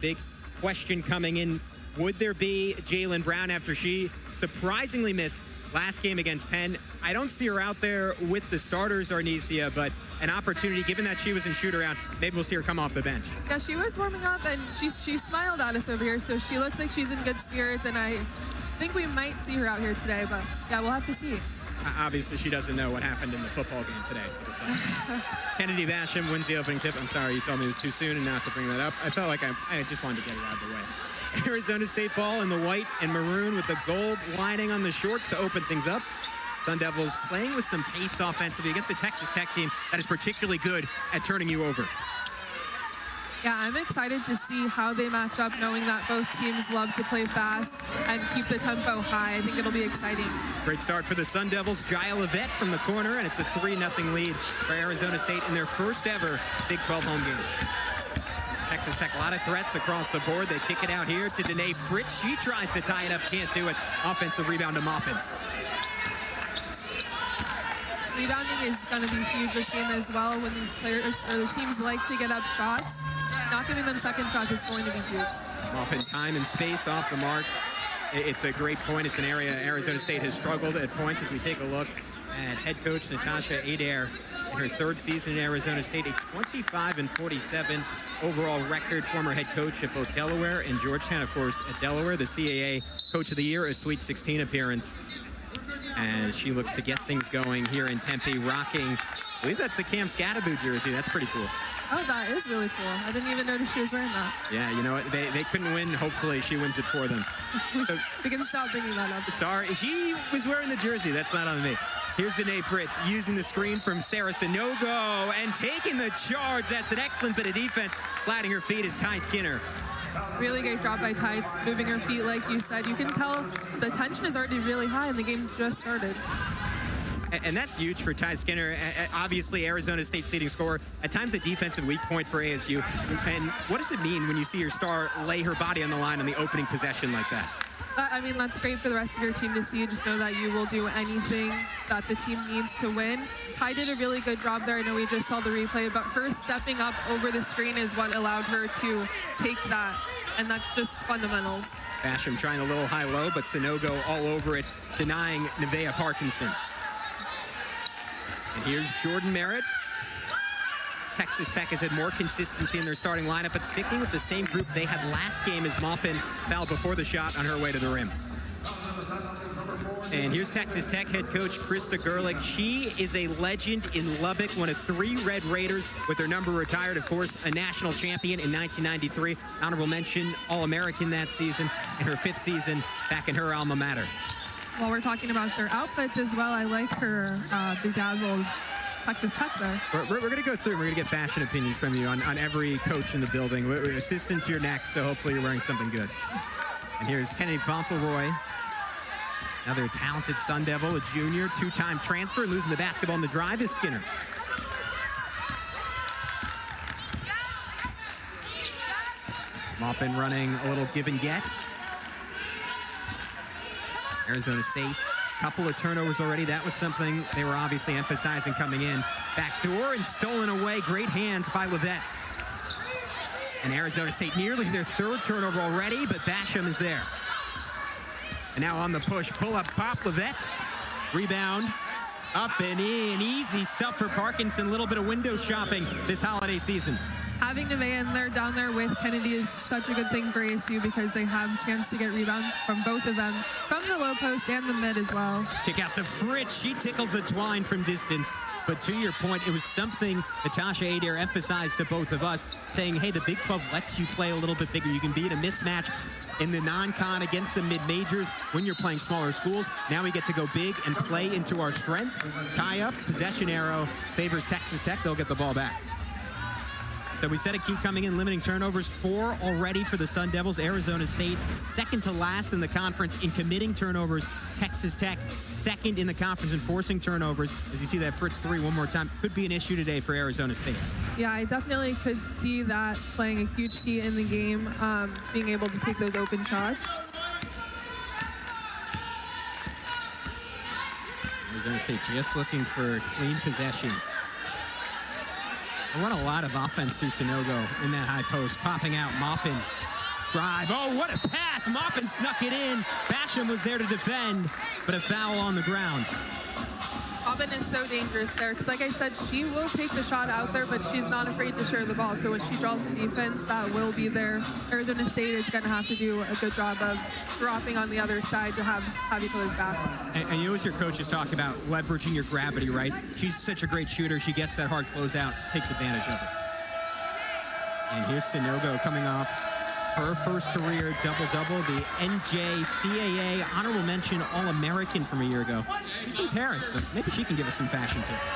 Big question coming in. Would there be Jaylen Brown after she surprisingly missed last game against Penn? I don't see her out there with the starters, Arnesia, but an opportunity, given that she was in shoot-around, maybe we'll see her come off the bench. Yeah, she was warming up, and she smiled at us over here, so she looks like she's in good spirits, and I think we might see her out here today, but yeah, we'll have to see. Obviously, she doesn't know what happened in the football game today for the Suns. Kennedy Basham wins the opening tip. I'm sorry, you told me it was too soon and not to bring that up. I felt like I just wanted to get it out of the way. Arizona State ball in the white and maroon with the gold lining on the shorts to open things up. Sun Devils playing with some pace offensively against the Texas Tech team that is particularly good at turning you over. Yeah, I'm excited to see how they match up, knowing that both teams love to play fast and keep the tempo high. I think it'll be exciting. Great start for the Sun Devils. Jaya Levette from the corner, and it's a 3-0 lead for Arizona State in their first ever Big 12 home game. Texas Tech, a lot of threats across the board. They kick it out here to Danae Fritz. She tries to tie it up, can't do it. Offensive rebound to Maupin. Rebounding is going to be huge this game as well when these players or the teams like to get up shots. Not giving them second shots is going to be huge. Maupin, time and space off the mark. It's a great point. It's an area Arizona State has struggled at points as we take a look at head coach Natasha Adair in her third season in Arizona State, a 25-47 overall record. Former head coach at both Delaware and Georgetown, of course, at Delaware. The CAA Coach of the Year, a Sweet 16 appearance. As she looks to get things going here in Tempe, rocking, I believe that's the Cam Scattaboo jersey. That's pretty cool. Oh, that is really cool. I didn't even notice she was wearing that. Yeah, you know what? They couldn't win. Hopefully, she wins it for them. So, we can stop bringing that up. Sorry, she was wearing the jersey. That's not on me. Here's Danae Fritz using the screen from Sarah Sanogo and taking the charge. That's an excellent bit of defense. Sliding her feet is Ty Skinner. Really great job by Ty, moving her feet like you said. You can tell the tension is already really high and the game just started. And that's huge for Ty Skinner. Obviously, Arizona State's leading scorer. At times, a defensive weak point for ASU. And what does it mean when you see your star lay her body on the line on the opening possession like that? I mean, that's great for the rest of your team to see. Just know that you will do anything that the team needs to win. Ty did a really good job there. I know we just saw the replay, but her stepping up over the screen is what allowed her to take that. And that's just fundamentals. Basham trying a little high-low, but Sanogo all over it, denying Nevaeh Parkinson. And here's Jordan Merritt. Texas Tech has had more consistency in their starting lineup, but sticking with the same group they had last game as Maupin fouled before the shot on her way to the rim. And here's Texas Tech head coach Krista Gerlich. She is a legend in Lubbock, one of 3 Red Raiders with their number retired, of course, a national champion in 1993. Honorable mention, All-American that season, and her 5th season back in her alma mater. While we're talking about their outfits as well, I like her bedazzled Texas Tech there. We're going to go through and we're going to get fashion opinions from you on every coach in the building. Assistants, you're next, so hopefully you're wearing something good. And here's Kennedy Fauntleroy, another talented Sun Devil, a junior, 2-time transfer, losing the basketball in the drive is Skinner. Maupin running a little give and get. Arizona State, couple of turnovers already. That was something they were obviously emphasizing coming in. Backdoor and stolen away. Great hands by Levette. And Arizona State nearly their 3rd turnover already, but Basham is there. And now on the push, pull up, pop Levette. Rebound, up and in. Easy stuff for Parkinson. A little bit of window shopping this holiday season. Having Nevaeh in there, down there with Kennedy is such a good thing for ASU because they have a chance to get rebounds from both of them, from the low post and the mid as well. Kick out to Fritz. She tickles the twine from distance. But to your point, it was something Natasha Adair emphasized to both of us, saying, hey, the Big 12 lets you play a little bit bigger. You can be in a mismatch in the non-con against the mid-majors when you're playing smaller schools. Now we get to go big and play into our strength. Tie up, possession arrow favors Texas Tech. They'll get the ball back. So we said a key coming in, limiting turnovers, 4 already for the Sun Devils. Arizona State, second to last in the conference in committing turnovers. Texas Tech, second in the conference in forcing turnovers. As you see that Fritz 3 one more time, could be an issue today for Arizona State. Yeah, I definitely could see that playing a huge key in the game, being able to take those open shots. Arizona State just looking for clean possessions. Run a lot of offense through Sonogo in that high post. Popping out, Maupin. Drive. Oh, what a pass. Maupin snuck it in. Basham was there to defend, but a foul on the ground. Maupin is so dangerous there because, like I said, she will take the shot out there, but she's not afraid to share the ball. So when she draws the defense, that will be there. Arizona State is going to have to do a good job of dropping on the other side to have each other's backs. And you always hear coaches talk about leveraging your gravity, right? She's such a great shooter. She gets that hard closeout, takes advantage of it. And here's Sonogo coming off her first career double-double, the NJCAA honorable mention All-American from a year ago. She's from Paris, so maybe she can give us some fashion tips.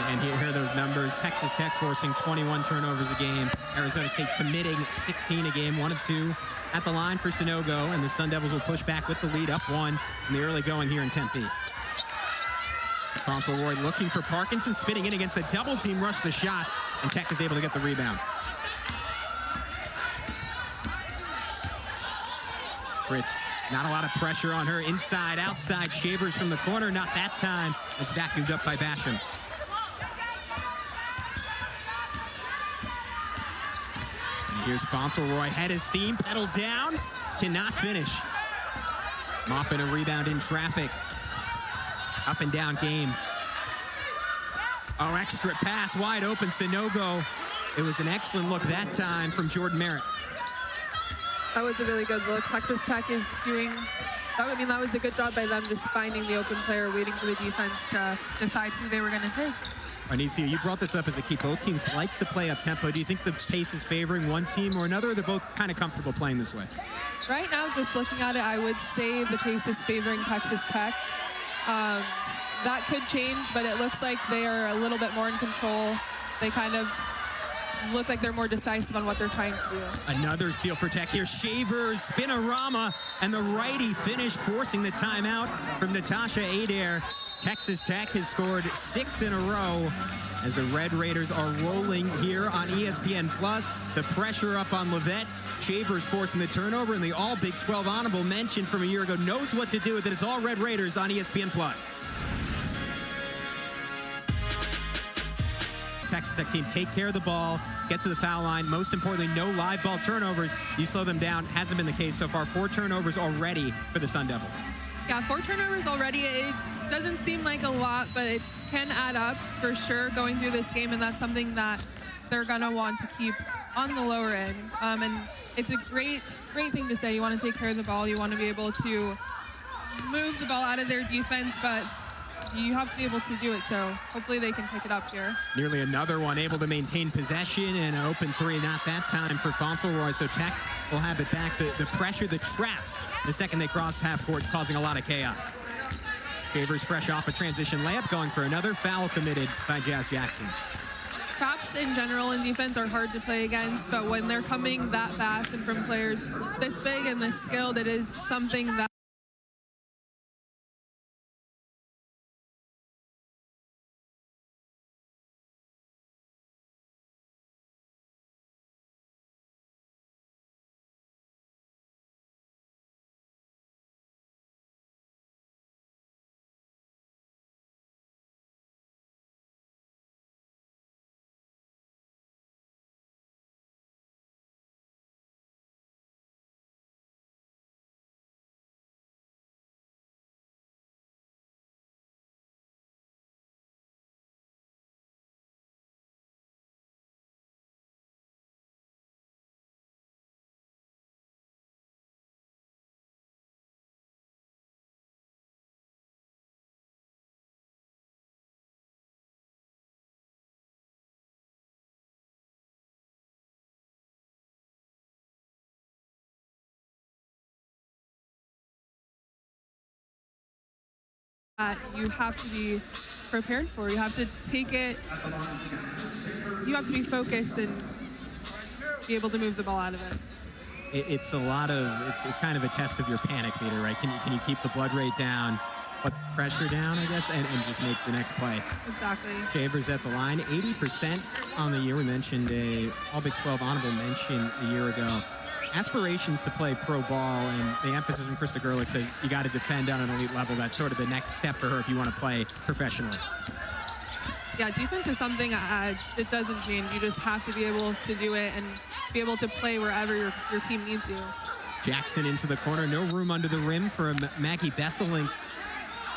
And here are those numbers. Texas Tech forcing 21 turnovers a game. Arizona State committing 16 a game, 1 of 2 at the line for Sonogo, and the Sun Devils will push back with the lead, up 1 in the early going here in Tempe. Fauntleroy looking for Parkinson, spinning in against the double team, rush the shot, and Tech is able to get the rebound. Fritz, not a lot of pressure on her. Inside, outside, Shavers from the corner. Not that time. It's vacuumed up by Basham. And here's Fauntleroy. Head of steam, pedal down. Cannot finish. Mopping a rebound in traffic. Up and down game. Oh, extra pass, wide open, Sonogo. It was an excellent look that time from Jordan Merritt. That was a really good look. Texas Tech is doing, that was a good job by them just finding the open player, waiting for the defense to decide who they were going to take. Arnicia, you brought this up as a key. Both teams like to play up tempo. Do you think the pace is favoring one team or another, or they're both kind of comfortable playing this way? Right now, just looking at it, I would say the pace is favoring Texas Tech. That could change, but it looks like they are a little bit more in control. They kind of look like they're more decisive on what they're trying to do. Another steal for Tech here. Shavers, spinorama, and the righty finish, forcing the timeout from Natasha Adair. Texas Tech has scored 6 in a row as the Red Raiders are rolling here on ESPN+. The pressure up on Levette. Shavers forcing the turnover, and the all Big 12 honorable mention from a year ago knows what to do with it. It's all Red Raiders on ESPN+. Texas Tech team take care of the ball, get to the foul line. Most importantly, no live ball turnovers. You slow them down. Hasn't been the case so far. 4 turnovers already for the Sun Devils. Yeah, 4 turnovers already. It doesn't seem like a lot, but it can add up for sure going through this game, and that's something that they're going to want to keep on the lower end. And it's a great thing to say. You want to take care of the ball. You want to be able to move the ball out of their defense, but you have to be able to do it, so hopefully they can pick it up here. Nearly another one, able to maintain possession, and an open 3, not that time for Fauntleroy, so Tech will have it back. The pressure, the traps, the second they cross half court, causing a lot of chaos. Shavers fresh off a transition layup, going for another foul committed by Jazz Jackson. Traps in general in defense are hard to play against, but when they're coming that fast and from players this big and this skilled, it is something that you have to be prepared for. You have to take it, you have to be focused and be able to move the ball out of it. It's a lot of, it's kind of a test of your panic meter, right? Can you keep the blood rate down, put pressure down, I guess, and just make the next play? Exactly. Shavers at the line, 80% on the year. We mentioned a All Big 12 honorable mention a year ago. Aspirations to play pro ball, and the emphasis from Krista Gerlich said you got to defend on an elite level. That's sort of the next step for her if you want to play professionally. Yeah, defense is something it doesn't change. You just have to be able to do it and be able to play wherever your team needs you. Jackson into the corner. No room under the rim for Maggie Besselink.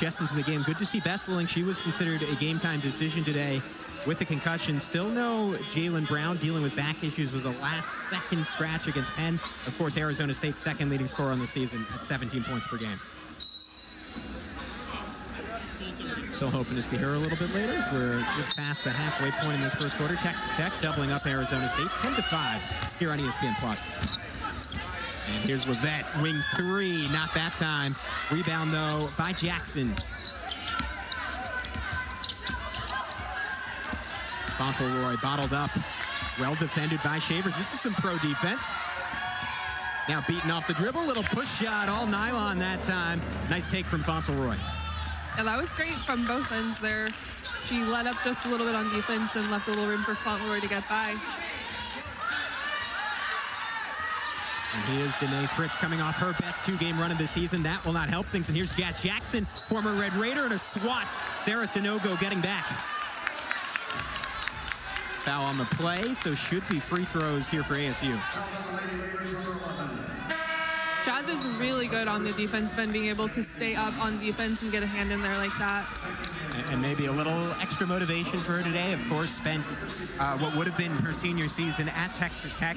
Just into the game. Good to see Besselink. She was considered a game-time decision today with a concussion. Still no Jalen Brown dealing with back issues. Was a last-second scratch against Penn. Of course, Arizona State's second leading scorer on the season at 17 points per game. Still hoping to see her a little bit later as we're just past the halfway point in this first quarter. Texas Tech doubling up Arizona State 10-5 here on ESPN+. And here's Levette, wing three, not that time. Rebound, though, by Jackson. Fauntleroy bottled up. Well defended by Shavers. This is some pro defense. Now beaten off the dribble. Little push shot, all nylon that time. Nice take from Fauntleroy. Yeah, that was great from both ends there. She let up just a little bit on defense and left a little room for Fauntleroy to get by. And here's Danae Fritz coming off her best two-game run of the season. That will not help things. And here's Jazz Jackson, former Red Raider, and a swat. Sarah Sanogo getting back. Foul on the play, so should be free throws here for ASU. Jazz is really good on the defense end, being able to stay up on defense and get a hand in there like that. And maybe a little extra motivation for her today. Of course, spent what would have been her senior season at Texas Tech.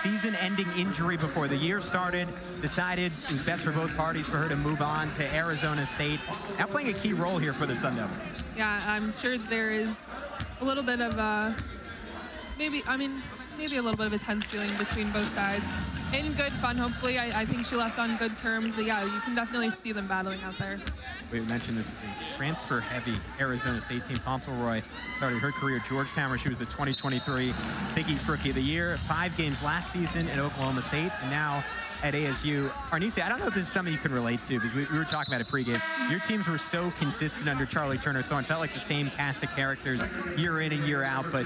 Season-ending injury before the year started. Decided it was best for both parties for her to move on to Arizona State. Now playing a key role here for the Sun Devils. Yeah, I'm sure there is a little bit of maybe a little bit of a tense feeling between both sides. In good fun, hopefully. I think she left on good terms, but yeah, you can definitely see them battling out there. We mentioned this transfer-heavy Arizona State team. Fauntleroy started her career at Georgetown, where she was the 2023 Big East Rookie of the Year. 5 games last season at Oklahoma State, and now at ASU. Arnisa, I don't know if this is something you can relate to, because we were talking about it pregame. Your teams were so consistent under Charlie Turner-Thorne. Felt like the same cast of characters year in and year out. But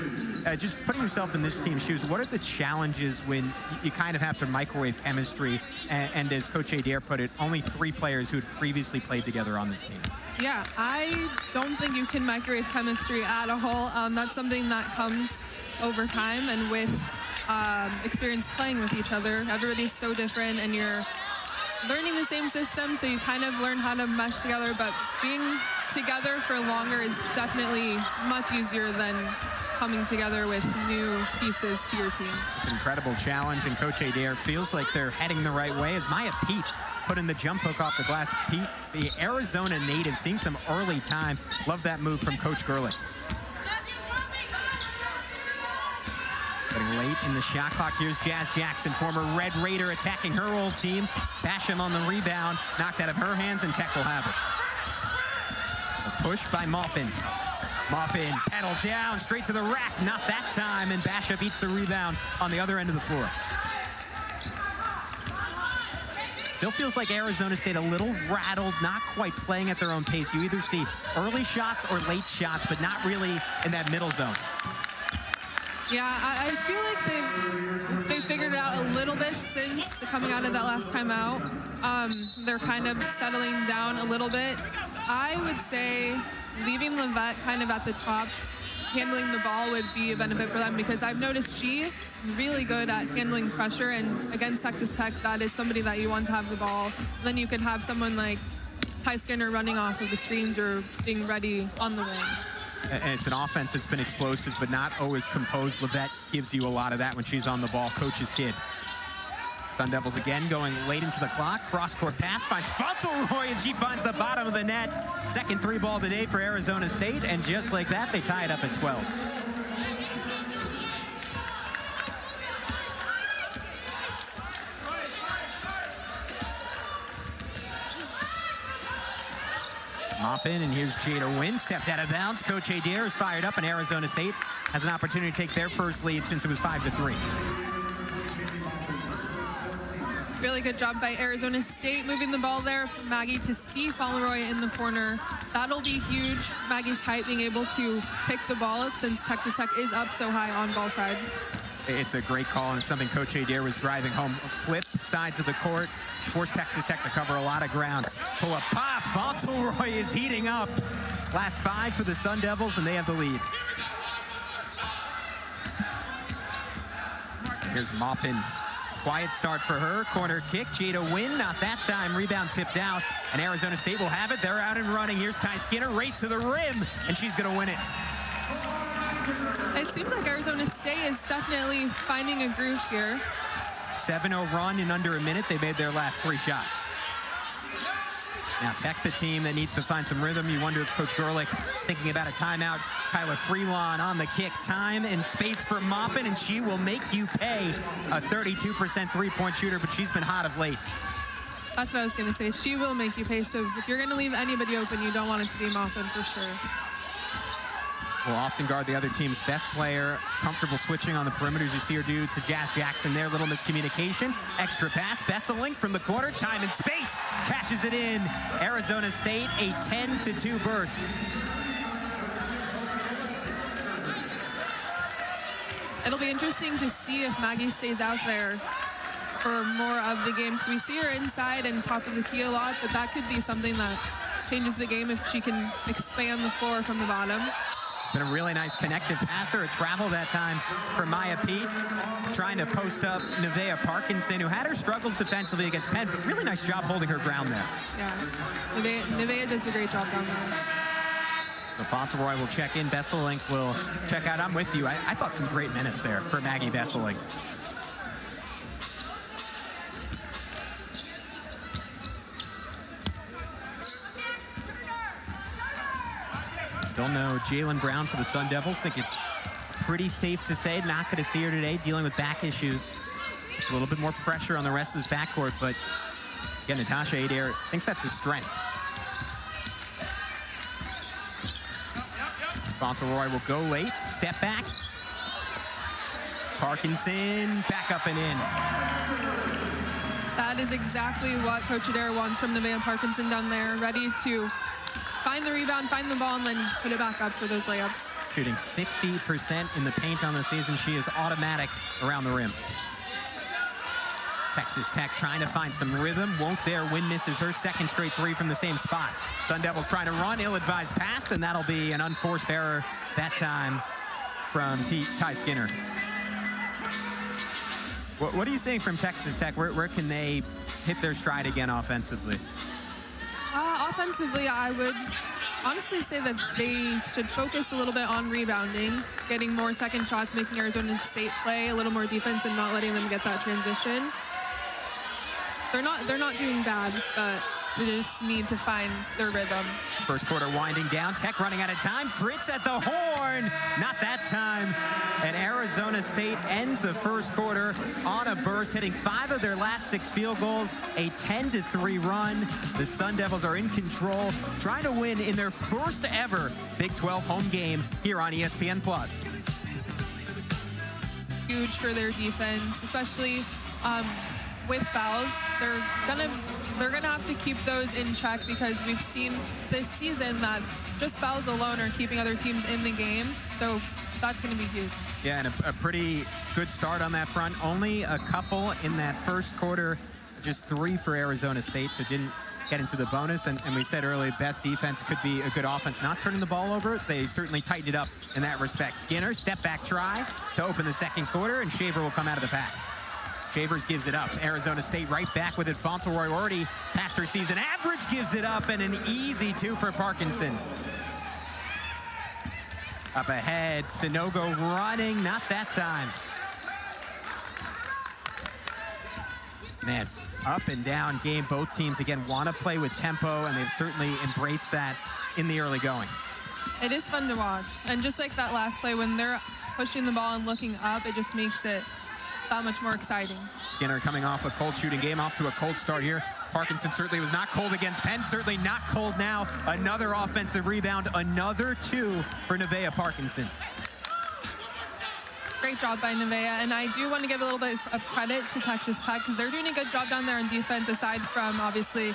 just putting yourself in this team's shoes, what are the challenges when you kind of have to microwave chemistry? And as Coach Adair put it, only 3 players who had previously played together on this team. Yeah, I don't think you can microwave chemistry at all. That's something that comes over time and with experience playing with each other. Everybody's so different, and you're learning the same system, so you kind of learn how to mesh together, but being together for longer is definitely much easier than coming together with new pieces to your team. It's an incredible challenge, and Coach Adair feels like they're heading the right way as Maya Pete put in the jump hook off the glass. Pete, the Arizona native, seeing some early time. Love that move from Coach Gerlich. Getting late in the shot clock. Here's Jazz Jackson, former Red Raider, attacking her old team. Basham on the rebound, knocked out of her hands, and Tech will have it. A push by Maupin. Maupin, pedal down, straight to the rack. Not that time, and Basham beats the rebound on the other end of the floor. Still feels like Arizona State a little rattled, not quite playing at their own pace. You either see early shots or late shots, but not really in that middle zone. Yeah, I feel like they've figured it out a little bit since coming out of that last time out. They're kind of settling down a little bit. I would say leaving Levette kind of at the top, handling the ball would be a benefit for them, because I've noticed she is really good at handling pressure, and against Texas Tech, that is somebody that you want to have the ball. So then you could have someone like Ty Skinner running off of the screens or being ready on the wing. And it's an offense that's been explosive, but not always composed. Levette gives you a lot of that when she's on the ball. Coach's kid. Sun Devils again going late into the clock. Cross-court pass finds Fauntleroy, and she finds the bottom of the net. Second 3-ball of the day for Arizona State, and just like that, they tie it up at 12. Maupin, and here's Jada Wynn, stepped out of bounds. Coach Adair is fired up, and Arizona State has an opportunity to take their first lead since it was 5-3. Really good job by Arizona State moving the ball there for Maggie to see Fauntleroy in the corner. That'll be huge. Maggie's height being able to pick the ball up since Texas Tech is up so high on ball side. It's a great call, and it's something Coach Adair was driving home. Flip sides of the court, force Texas Tech to cover a lot of ground. Pull up pop, Fauntleroy is heating up. Last 5 for the Sun Devils, and they have the lead. Here's Maupin. Quiet start for her. Corner kick. Jada Wynn, not that time. Rebound tipped out, and Arizona State will have it. They're out and running. Here's Ty Skinner. Race to the rim, and she's going to win it. It seems like Arizona State is definitely finding a groove here. 7-0 run in under a minute. They made their last 3 shots. Now Tech, the team that needs to find some rhythm. You wonder if Coach Gerlich thinking about a timeout. Kyla Freelon on the kick. Time and space for Maupin, and she will make you pay. A 32% three-point shooter, but she's been hot of late. That's what I was going to say. She will make you pay. So if you're going to leave anybody open, you don't want it to be Maupin for sure. Will often guard the other team's best player. Comfortable switching on the perimeters. You see her do to Jazz Jackson there. Little miscommunication. Extra pass. Besselink from the corner. Time and space. Cashes it in. Arizona State, a 10-2 burst. It'll be interesting to see if Maggie stays out there for more of the game, because we see her inside and top of the key a lot, but that could be something that changes the game if she can expand the floor from the bottom. Been a really nice connective passer. A travel that time for Maya Pete, trying to post up Nevaeh Parkinson, who had her struggles defensively against Penn, but really nice job holding her ground there. Yeah, Nevaeh does a great job down there. So Fauntleroy will check in. Besselink will check out. I'm with you. I thought some great minutes there for Maggie Besselink. Still no Jalen Brown for the Sun Devils. Think it's pretty safe to say not going to see her today, dealing with back issues. It's a little bit more pressure on the rest of this backcourt, but again, Natasha Adair thinks that's a strength. Fauntleroy will go late, step back. Parkinson, back up and in. That is exactly what Coach Adair wants from Nevaeh Parkinson down there, ready to find the rebound, find the ball, and then put it back up for those layups. Shooting 60% in the paint on the season. She is automatic around the rim. Texas Tech trying to find some rhythm. Won't there. Wynn misses her second straight 3 from the same spot. Sun Devils trying to run, ill-advised pass, and that'll be an unforced error that time from Ty Skinner. What are you saying from Texas Tech? Where can they hit their stride again offensively? Offensively, I would honestly say that they should focus a little bit on rebounding, getting more second shots, making Arizona State play a little more defense and not letting them get that transition. They're not doing bad, but they just need to find their rhythm. First quarter winding down. Tech running out of time. Fritz at the horn. Not that time. And Arizona State ends the first quarter on a burst, hitting 5 of their last 6 field goals. A 10-3 run. The Sun Devils are in control, trying to win in their first ever Big 12 home game here on ESPN+. Huge for their defense, especially with fouls. They're gonna have to keep those in check, because we've seen this season that just fouls alone are keeping other teams in the game. So that's gonna be huge. Yeah, and a pretty good start on that front. Only a couple in that first quarter, just 3 for Arizona State, so didn't get into the bonus. And we said earlier, best defense could be a good offense. Not turning the ball over, they certainly tightened it up in that respect. Skinner, step back try to open the second quarter, and Shaver will come out of the pack. Shavers gives it up. Arizona State right back with it. Fauntleroy already past her season average, gives it up, and an easy 2 for Parkinson. Up ahead, Sanogo running, not that time. Man, up and down game. Both teams, again, want to play with tempo, and they've certainly embraced that in the early going. It is fun to watch. And just like that last play, when they're pushing the ball and looking up, it just makes it that much more exciting. Skinner coming off a cold shooting game, off to a cold start here. Parkinson certainly was not cold against Penn, certainly not cold now. Another offensive rebound, another 2 for Nevaeh Parkinson. Great job by Nevaeh, and I do want to give a little bit of credit to Texas Tech, because they're doing a good job down there on defense, aside from obviously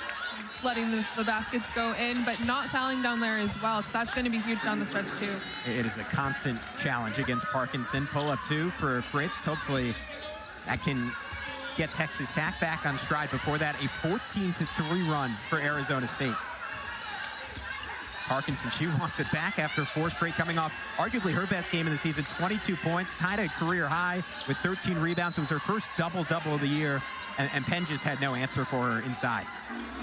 letting the baskets go in, but not fouling down there as well, because that's going to be huge down the stretch too. It is a constant challenge against Parkinson. Pull up 2 for Fritz. Hopefully that can get Texas Tech back on stride. Before that, a 14-3 run for Arizona State. Parkinson, she wants it back after 4 straight, coming off arguably her best game of the season. 22 points, tied a career high with 13 rebounds. It was her first double-double of the year, and Penn just had no answer for her inside.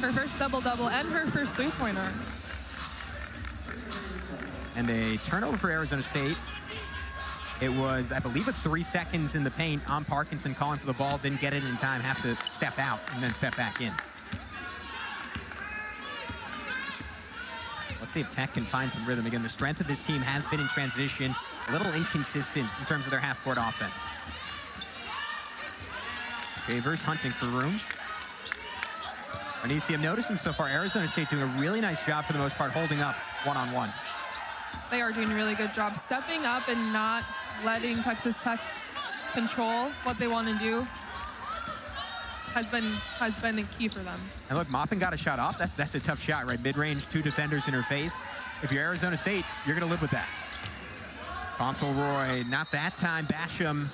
Her first double-double and her first three-pointer. And a turnover for Arizona State. It was, I believe, 3 seconds in the paint on Parkinson, calling for the ball, didn't get it in time, have to step out and then step back in. Let's see if Tech can find some rhythm. Again, the strength of this team has been in transition, a little inconsistent in terms of their half-court offense. Favors hunting for room. Arnicia, I'm noticing so far Arizona State doing a really nice job for the most part, holding up one-on-one. They are doing a really good job stepping up and not letting Texas Tech control what they want to do. Has been a key for them. And look, Maupin got a shot off. That's a tough shot, right? Mid-range, 2 defenders in her face. If you're Arizona State, you're going to live with that. Fauntleroy, not that time. Basham,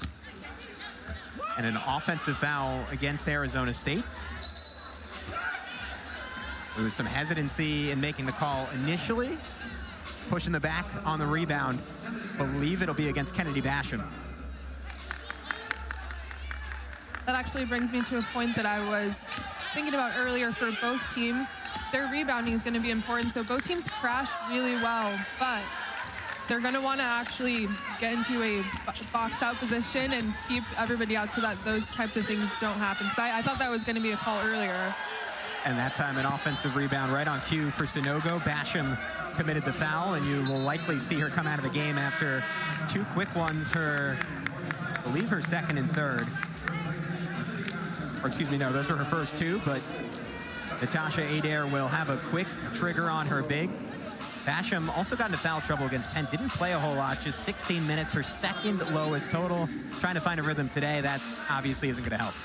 and an offensive foul against Arizona State. There was some hesitancy in making the call initially. Pushing the back on the rebound. Believe it'll be against Kennedy Basham. That actually brings me to a point that I was thinking about earlier for both teams. Their rebounding is going to be important, so both teams crash really well, but they're going to want to actually get into a box-out position and keep everybody out so that those types of things don't happen. Because I thought that was going to be a call earlier. And that time an offensive rebound right on cue for Sonogo. Basham committed the foul, and you will likely see her come out of the game after 2 quick ones, I believe her second and third. Or excuse me, no, those are her first 2, but Natasha Adair will have a quick trigger on her big. Basham also got into foul trouble against Penn. Didn't play a whole lot, just 16 minutes, her second lowest total. Trying to find a rhythm today. That obviously isn't going to help.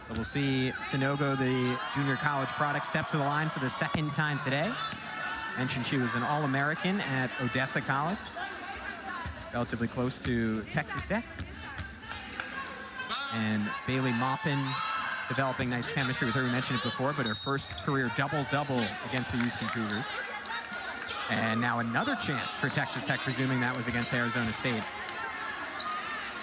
So we'll see Sonogo, the junior college product, step to the line for the second time today. Mentioned she was an All-American at Odessa College, relatively close to Texas Tech. And Bailey Maupin developing nice chemistry with her. We mentioned it before, but her first career double-double against the Houston Cougars. And now another chance for Texas Tech, presuming that was against Arizona State.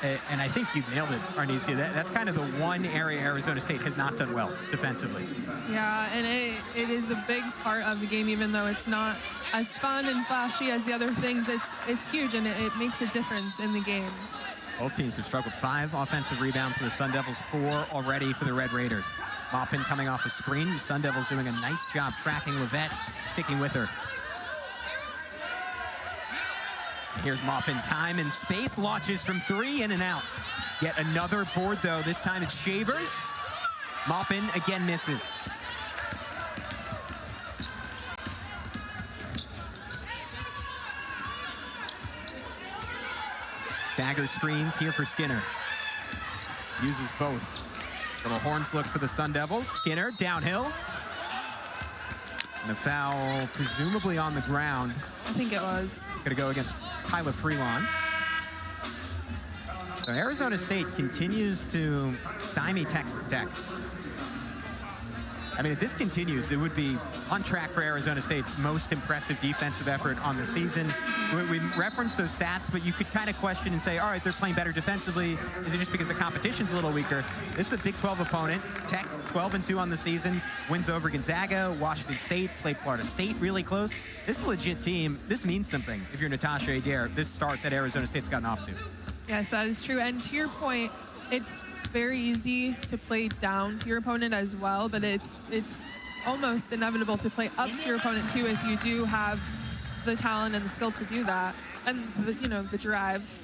And I think you've nailed it, Arnicia. That's kind of the one area Arizona State has not done well defensively. Yeah, and it is a big part of the game, even though it's not as fun and flashy as the other things. It's huge, and it makes a difference in the game. Both teams have struggled. 5 offensive rebounds for the Sun Devils, 4 already for the Red Raiders. Maupin coming off a screen. The Sun Devils doing a nice job tracking Levette, sticking with her. Here's Maupin, time and space, launches from 3, in and out. Yet another board, though. This time it's Shavers. Maupin again misses. Stagger screens here for Skinner. Uses both. Little horns look for the Sun Devils. Skinner downhill. And the foul presumably on the ground. I think it was. Gonna go against Kyla Freelon. So Arizona State continues to stymie Texas Tech. I mean, if this continues, it would be on track for Arizona State's most impressive defensive effort on the season. We referenced those stats, but you could kind of question and say, all right, they're playing better defensively. Is it just because the competition's a little weaker? This is a Big 12 opponent. Tech, 12-2 on the season. Wins over Gonzaga, Washington State, played Florida State really close. This is a legit team. This means something if you're Natasha Adair, this start that Arizona State's gotten off to. Yes, that is true. And to your point, it's very easy to play down to your opponent as well, but it's almost inevitable to play up to your opponent too if you do have the talent and the skill to do that, and the drive.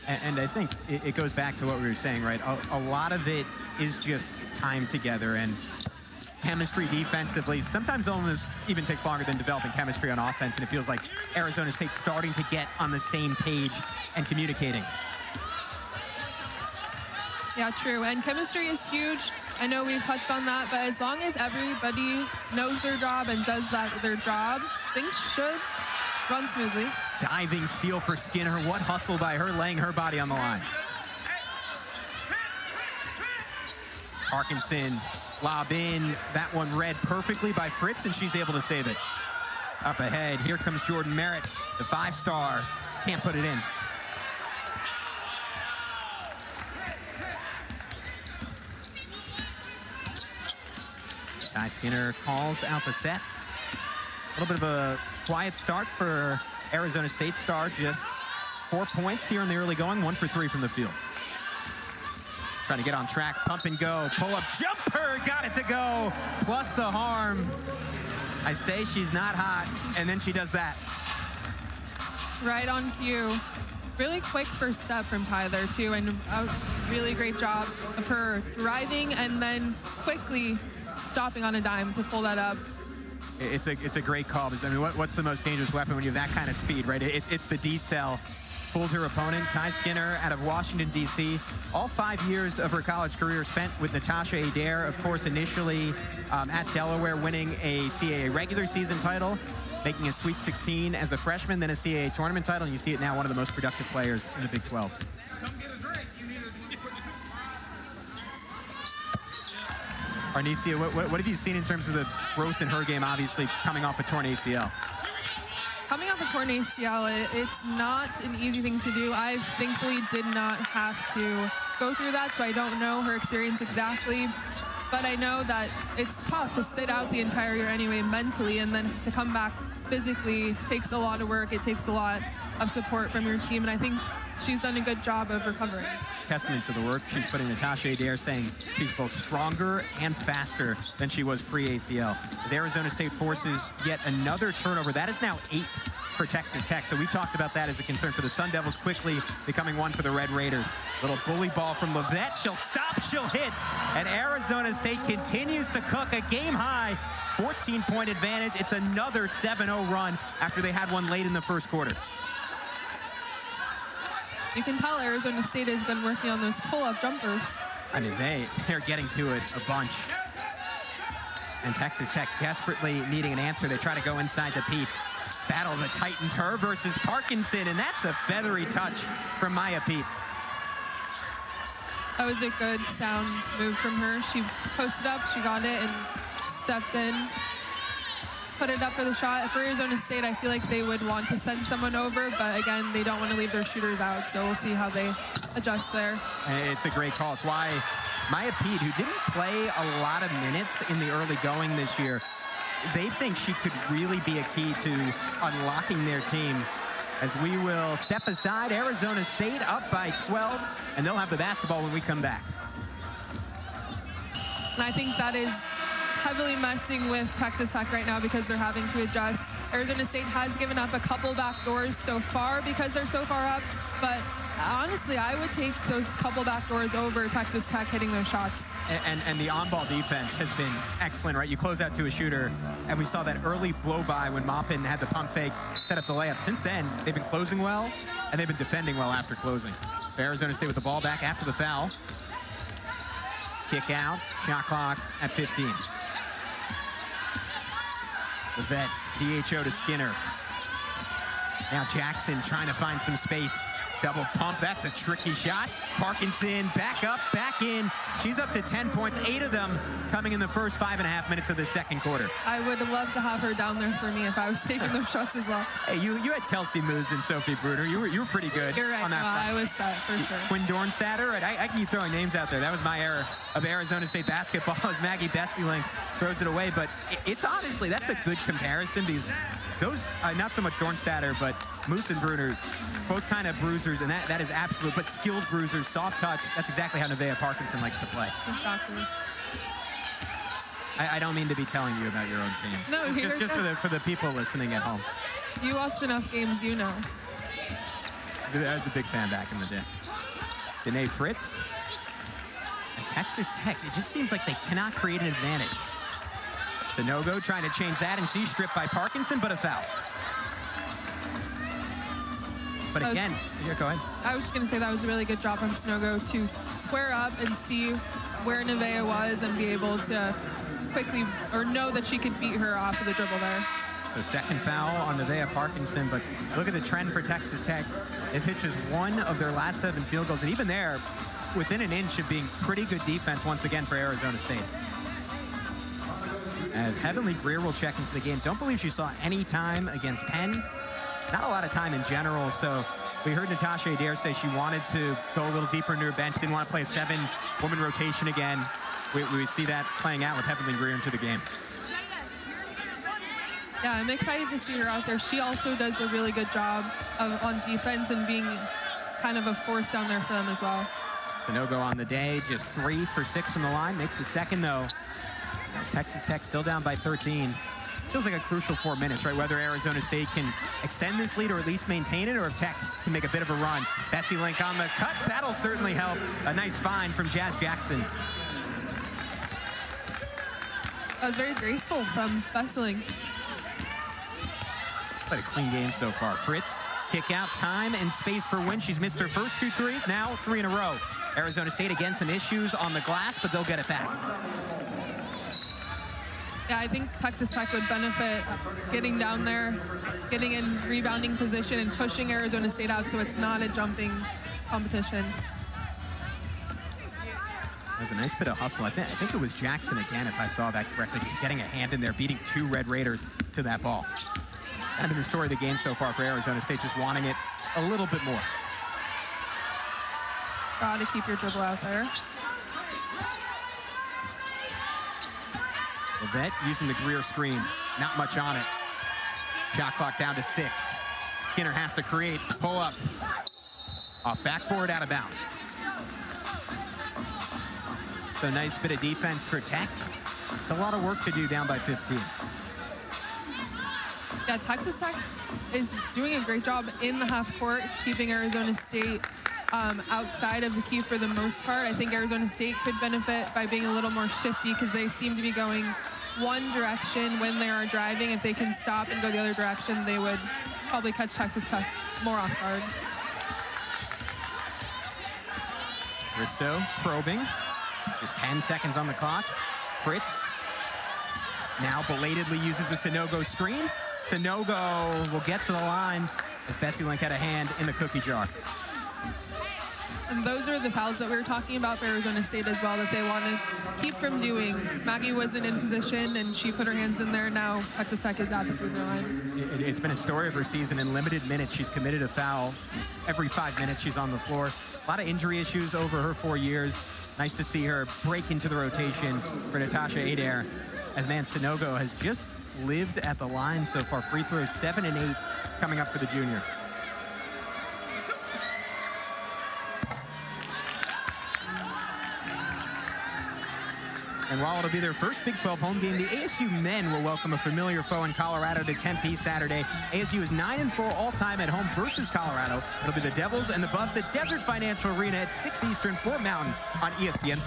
And I think it goes back to what we were saying, right? A lot of it is just time together and chemistry defensively. Sometimes almost even takes longer than developing chemistry on offense, and it feels like Arizona State's starting to get on the same page and communicating. Yeah, true. And chemistry is huge. I know we've touched on that, but as long as everybody knows their job and does their job, things should run smoothly. Diving steal for Skinner. What hustle by her, laying her body on the line. Parkinson lob in. That one read perfectly by Fritz, and she's able to save it. Up ahead, here comes Jordan Merritt, the 5-star. Can't put it in. Ty Skinner calls out the set. A little bit of a quiet start for Arizona State star. Just 4 points here in the early going, 1 for 3 from the field. Trying to get on track, pump and go, pull up, jumper, got it to go, plus the harm. I say she's not hot, and then she does that. Right on cue. Really quick first step from Ty there too, and a really great job of her driving and then quickly stopping on a dime to pull that up. It's a great call. I mean, what's the most dangerous weapon when you have that kind of speed, right? It's the D-cell. Fooled her opponent. Ty Skinner out of Washington, D.C. All 5 years of her college career spent with Natasha Adair. Of course, initially at Delaware, winning a CAA regular season title, making a Sweet 16 as a freshman, then a CAA tournament title, and you see it now, one of the most productive players in the Big 12. Arnesia, what have you seen in terms of the growth in her game, obviously coming off a torn ACL? Coming off a torn ACL, it's not an easy thing to do. I thankfully did not have to go through that, so I don't know her experience exactly. But I know that it's tough to sit out the entire year anyway mentally, and then to come back physically takes a lot of work. It takes a lot of support from your team, and I think she's done a good job of recovering. Testament to the work she's putting. Natasha Adair saying she's both stronger and faster than she was pre-ACL. As Arizona State forces yet another turnover. That is now 8 for Texas Tech. So we talked about that as a concern for the Sun Devils, quickly becoming 1 for the Red Raiders. Little bully ball from Levette. She'll stop, she'll hit. And Arizona State continues to cook a game-high 14-point advantage. It's another 7-0 run after they had one late in the first quarter. You can tell Arizona State has been working on those pull-up jumpers. I mean, they're getting to it a bunch. And Texas Tech desperately needing an answer. They try to go inside to Pete. Battle of the Titans, her versus Parkinson, and that's a feathery touch from Maya Pete. That was a good sound move from her. She posted up, she got it, and stepped in. Put it up for the shot. For Arizona State, I feel like they would want to send someone over, but again, they don't want to leave their shooters out, so we'll see how they adjust there. It's a great call. It's why Maya Pete, who didn't play a lot of minutes in the early going this year, they think she could really be a key to unlocking their team. As we will step aside, Arizona State up by 12, and they'll have the basketball when we come back. And I think that is heavily messing with Texas Tech right now because they're having to adjust. Arizona State has given up a couple back doors so far because they're so far up, but honestly, I would take those couple back doors over Texas Tech hitting those shots. And the on-ball defense has been excellent, right? You close out to a shooter, and we saw that early blow-by when Maupin had the pump fake, set up the layup. Since then, they've been closing well, and they've been defending well after closing. Arizona State with the ball back after the foul. Kick out, shot clock at 15. Levette, DHO to Skinner. Now Jackson trying to find some space. Double pump, that's a tricky shot. Parkinson back up, back in. She's up to 10 points, 8 of them coming in the first 5.5 minutes of the second quarter. I would love to have her down there for me if I was taking those shots as well. Hey, you had Kelsey Moos and Sophie Bruder. You were pretty good. You're right, on that front. I was set for sure. Quinn Dornstatter, right? I can keep throwing names out there. That was my era of Arizona State basketball as Maggie Besselink throws it away. But it's honestly, that's a good comparison because those, not so much Dornstatter, but Moose and Bruder, both kind of bruisers, and that is absolute, but skilled bruisers, soft touch. That's exactly how Nevaeh Parkinson likes to play. Exactly. I don't mean to be telling you about your own team. No, you're just for the people listening at home. You watched enough games, you know. I was a big fan back in the day. Danae Fritz. As Texas Tech, it just seems like they cannot create an advantage. Sanogo trying to change that, and she's stripped by Parkinson, but a foul. But again, go ahead. I was just going to say that was a really good job from Sanogo to square up and see where Nevaeh was and be able to quickly, or know that she could beat her off of the dribble there. So second foul on Nevaeh Parkinson, but look at the trend for Texas Tech. They've hit just 1 of their last 7 field goals, and even there, within an inch of being pretty good defense once again for Arizona State. As Heavenly Greer will check into the game. Don't believe she saw any time against Penn. Not a lot of time in general, so we heard Natasha Adair say she wanted to go a little deeper into her bench, didn't want to play a 7-woman rotation again. We see that playing out with Heavenly Greer into the game. Yeah, I'm excited to see her out there. She also does a really good job on defense and being kind of a force down there for them as well. Sanogo on the day, just 3 for 6 from the line. Makes the second, though. As Texas Tech still down by 13. Feels like a crucial 4 minutes, right? Whether Arizona State can extend this lead or at least maintain it, or if Tech can make a bit of a run. Bessie Link on the cut. That'll certainly help. A nice find from Jazz Jackson. That was very graceful from Bessie Link. But a clean game so far. Fritz, kick out, time and space for win. She's missed her first 2 threes, now 3 in a row. Arizona State again, some issues on the glass, but they'll get it back. Yeah, I think Texas Tech would benefit getting down there, getting in rebounding position and pushing Arizona State out so it's not a jumping competition. There's a nice bit of hustle. I think it was Jackson again, if I saw that correctly, just getting a hand in there, beating 2 Red Raiders to that ball. Kind of been the story of the game so far for Arizona State, just wanting it a little bit more. Gotta keep your dribble out there. Levette using the Greer screen. Not much on it. Shot clock down to 6. Skinner has to create. Pull up. Off backboard, out of bounds. So nice bit of defense for Tech. It's a lot of work to do down by 15. Yeah, Texas Tech is doing a great job in the half court, keeping Arizona State outside of the key for the most part. I think Arizona State could benefit by being a little more shifty because they seem to be going one direction when they are driving. If they can stop and go the other direction, they would probably catch Texas Tech more off guard. Bristow probing. Just 10 seconds on the clock. Fritz now belatedly uses the Sanogo screen. Sanogo will get to the line as Bessie Link had a hand in the cookie jar. And those are the fouls that we were talking about for Arizona State as well that they want to keep from doing. Maggie wasn't in position, and she put her hands in there. Now Texas Tech is at the free throw line. It's been a story of her season. In limited minutes, she's committed a foul every 5 minutes she's on the floor. A lot of injury issues over her 4 years. Nice to see her break into the rotation for Natasha Adair. As man, Sanogo has just lived at the line so far. Free throws 7 and 8 coming up for the junior. And while it'll be their first Big 12 home game, the ASU men will welcome a familiar foe in Colorado to Tempe Saturday. ASU is 9-4 all-time at home versus Colorado. It'll be the Devils and the Buffs at Desert Financial Arena at 6 Eastern, 4 Mountain on ESPN+.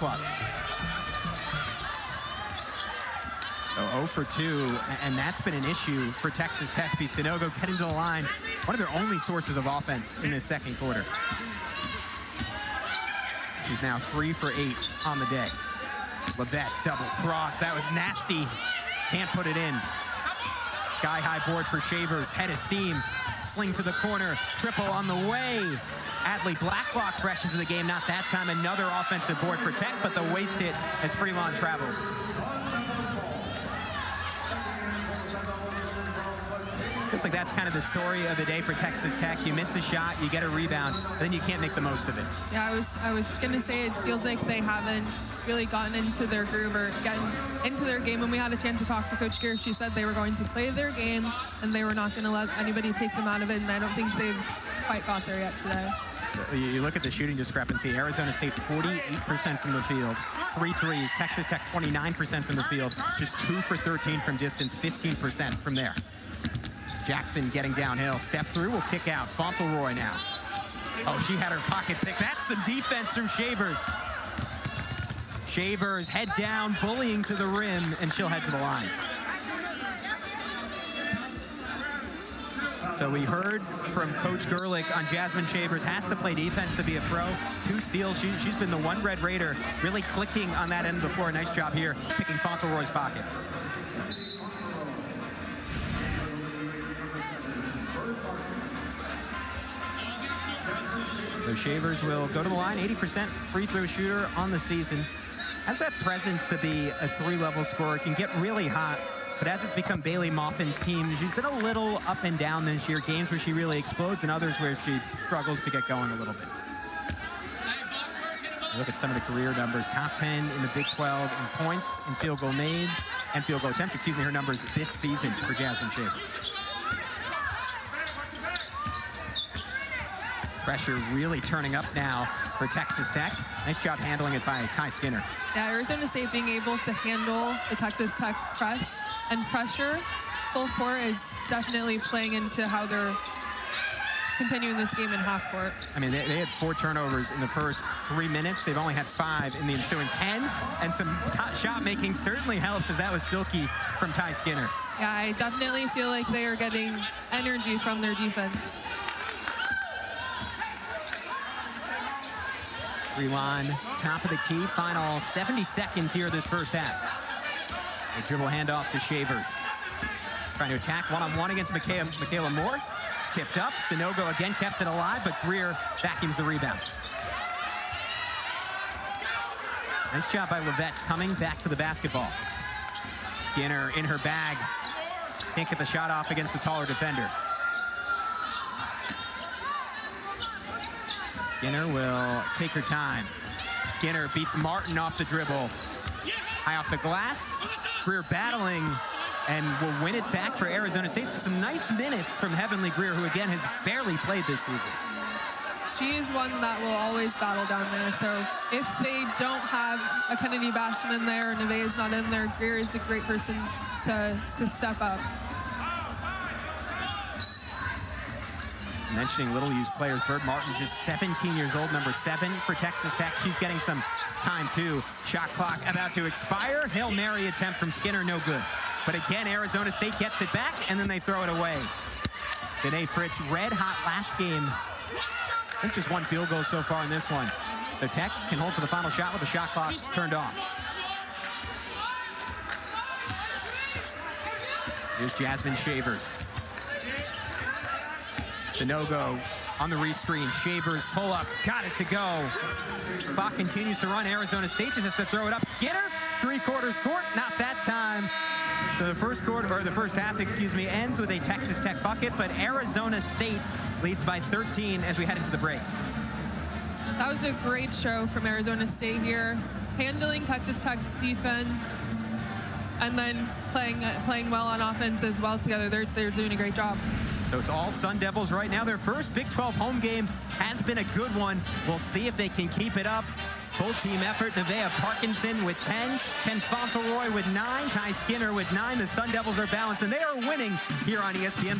So 0 for 2, and that's been an issue for Texas Tech. Sanogo getting to the line, one of their only sources of offense in this second quarter. She's now 3 for 8 on the day. Levette double cross. That was nasty. Can't put it in. Sky high board for Shavers. Head of steam. Sling to the corner. Triple on the way. Adley Blacklock fresh into the game. Not that time. Another offensive board for Tech, but they'll waste it as Freelon travels. Looks like that's kind of the story of the day for Texas Tech. You miss the shot, you get a rebound, and then you can't make the most of it. Yeah, I was going to say it feels like they haven't really gotten into their groove or gotten into their game. When we had a chance to talk to Coach Gear, she said they were going to play their game and they were not going to let anybody take them out of it, and I don't think they've quite got there yet today. You look at the shooting discrepancy. Arizona State 48% from the field, 3 threes. Texas Tech 29% from the field, just 2 for 13 from distance, 15% from there. Jackson getting downhill, step through, will kick out. Fauntleroy now. Oh, she had her pocket pick. That's some defense from Shavers. Shavers head down, bullying to the rim, and she'll head to the line. So we heard from Coach Gerlich on Jasmine Shavers, has to play defense to be a pro. 2 steals. She's been the one Red Raider really clicking on that end of the floor. Nice job here, picking Fauntleroy's pocket. So Shavers will go to the line, 80% free throw shooter on the season. Has that presence to be a 3-level scorer, can get really hot. But as it's become Bailey Maupin's team, she's been a little up and down this year. Games where she really explodes and others where she struggles to get going a little bit. Look at some of the career numbers. Top 10 in the Big 12 in points and field goal made and field goal attempts. Excuse me, her numbers this season for Jasmine Shaver. Pressure really turning up now for Texas Tech. Nice job handling it by Ty Skinner. Yeah, Arizona State being able to handle the Texas Tech press and pressure full court is definitely playing into how they're continuing this game in half court. I mean, they had 4 turnovers in the first 3 minutes. They've only had 5 in the ensuing 10. And some shot making certainly helps, as that was silky from Ty Skinner. Yeah, I definitely feel like they are getting energy from their defense. Line, top of the key, final 70 seconds here this first half. A dribble handoff to Shavers. Trying to attack one-on-one against Michaela Moore. Tipped up, Sanogo again kept it alive, but Greer vacuums the rebound. Nice job by Levette coming back to the basketball. Skinner in her bag. Can't get the shot off against the taller defender. Skinner will take her time. Skinner beats Martin off the dribble. High off the glass. Greer battling and will win it back for Arizona State. So some nice minutes from Heavenly Greer, who again has barely played this season. She is one that will always battle down there. So if they don't have a Kennedy Basham in there, Neve is not in there, Greer is a great person to step up. Mentioning little used players, Bird Martin, just 17 years old, number 7 for Texas Tech. She's getting some time too. Shot clock about to expire. Hail Mary attempt from Skinner, no good. But again, Arizona State gets it back, and then they throw it away. Danae Fritz, red hot last game. I think just 1 field goal so far in this one. So Tech can hold for the final shot with the shot clock turned off. Here's Jasmine Shavers. Sanogo on the rescreen. Shavers pull up, got it to go. Clock continues to run. Arizona State just has to throw it up. Skinner, 3/4 court, not that time. So the first quarter, or the first half, excuse me, ends with a Texas Tech bucket, but Arizona State leads by 13 as we head into the break. That was a great show from Arizona State here, handling Texas Tech's defense and then playing well on offense as well together. They're doing a great job. So it's all Sun Devils right now. Their first Big 12 home game has been a good one. We'll see if they can keep it up. Full team effort. Nevaeh Parkinson with 10. Ken Fauntleroy with 9. Ty Skinner with 9. The Sun Devils are balanced, and they are winning here on ESPN+.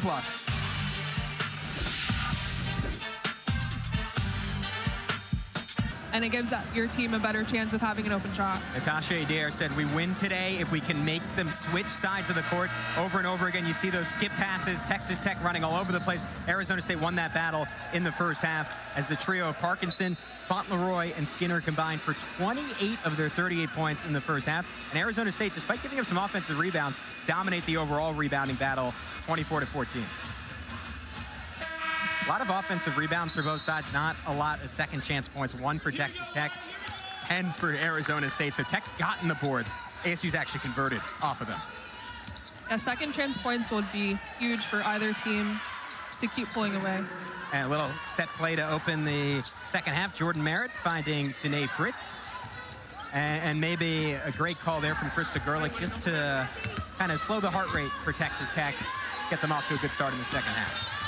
And it gives your team a better chance of having an open shot. Natasha Adair said, we win today if we can make them switch sides of the court over and over again. You see those skip passes, Texas Tech running all over the place. Arizona State won that battle in the first half as the trio of Parkinson, Fauntleroy, and Skinner combined for 28 of their 38 points in the first half. And Arizona State, despite giving up some offensive rebounds, dominate the overall rebounding battle 24-14. A lot of offensive rebounds for both sides, not a lot of second chance points. 1 for Texas Tech, 10 for Arizona State. So Tech's gotten the boards. ASU's actually converted off of them. Yeah, second chance points would be huge for either team to keep pulling away. And a little set play to open the second half. Jordan Merritt finding Danae Fritz. And maybe a great call there from Krista Gerlich just to kind of slow the heart rate for Texas Tech, get them off to a good start in the second half.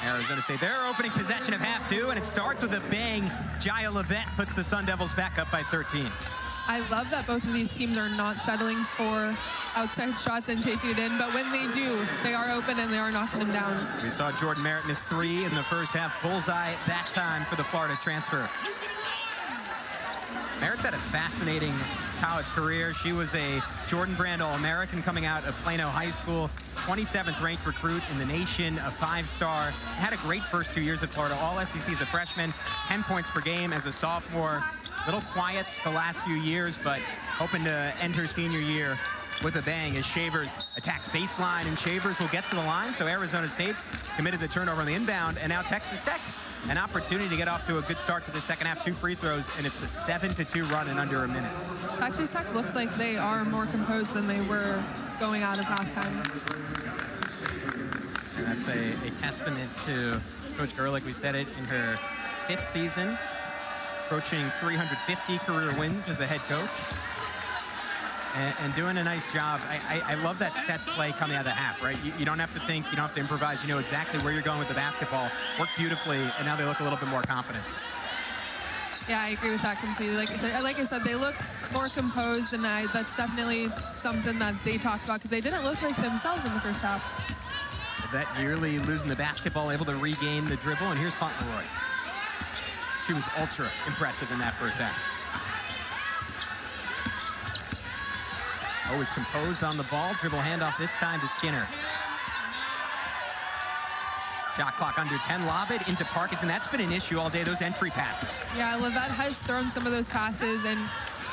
Arizona State, their opening possession of half 2, and it starts with a bang. Jaya Levette puts the Sun Devils back up by 13. I love that both of these teams are not settling for outside shots and taking it in, but when they do, they are open and they are knocking them down. We saw Jordan Merritt miss 3 in the first half. Bullseye that time for the Florida transfer. Merritt's had a fascinating college career. She was a Jordan Brand All-American coming out of Plano High School, 27th ranked recruit in the nation, a 5-star. Had a great first 2 years at Florida, all SEC as a freshman, 10 points per game as a sophomore. Little quiet the last few years, but hoping to end her senior year with a bang as Shavers attacks baseline, and Shavers will get to the line. So Arizona State committed the turnover on the inbound, and now Texas Tech an opportunity to get off to a good start to the second half. 2 free throws, and it's a 7-2 run in under a minute. Texas Tech looks like they are more composed than they were going out of halftime. And that's a testament to Coach Gerlich. We said it in her 5th season, approaching 350 career wins as a head coach. And doing a nice job. I love that set play coming out of the half, right? You don't have to think, you don't have to improvise. You know exactly where you're going with the basketball. Worked beautifully, and now they look a little bit more confident. Yeah, I agree with that completely. Like I said, they look more composed, and that's definitely something that they talked about because they didn't look like themselves in the first half. That nearly losing the basketball, able to regain the dribble, and here's Fauntleroy. She was ultra impressive in that first half. Always composed on the ball. Dribble handoff this time to Skinner. Shot clock under 10. Lob it into Parkinson. That's been an issue all day, those entry passes. Yeah, Livette has thrown some of those passes, and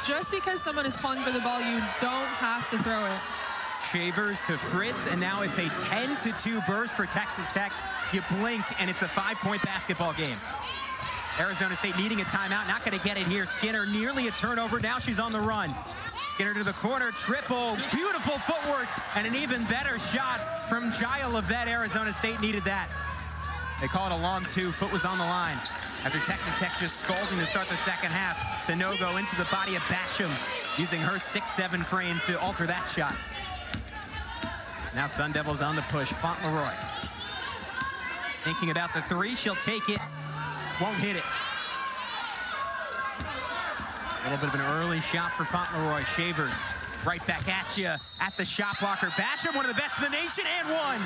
just because someone is calling for the ball, you don't have to throw it. Shavers to Fritz, and now it's a 10-2 burst for Texas Tech. You blink, and it's a 5-point basketball game. Arizona State needing a timeout, not going to get it here. Skinner nearly a turnover. Now she's on the run. Skinner to the corner, triple, beautiful footwork, and an even better shot from Jaya Livette. Arizona State needed that. They call it a long 2. Foot was on the line. After Texas Tech just scalding to start the second half, Sanogo into the body of Basham, using her 6'7" frame to alter that shot. Now Sun Devils on the push. Fauntleroy thinking about the 3. She'll take it. Won't hit it. A little bit of an early shot for Fauntleroy. Shavers right back at you at the shot blocker. Basham, one of the best in the nation, and one.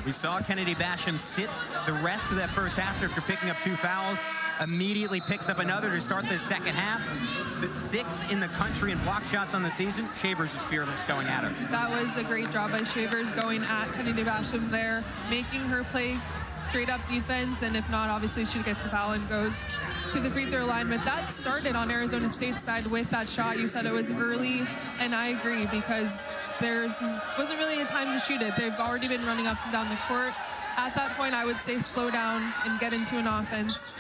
We saw Kennedy Basham sit the rest of that first half after picking up 2 fouls. Immediately picks up another to start the second half. The 6th in the country in block shots on the season. Shavers is fearless going at her. That was a great job by Shavers going at Kennedy Basham there, making her play straight up defense, and if not, obviously she gets a foul and goes to the free throw line. But that started on Arizona State's side with that shot. You said it was early, and I agree because wasn't really a time to shoot it. They've already been running up and down the court. At that point, I would say slow down and get into an offense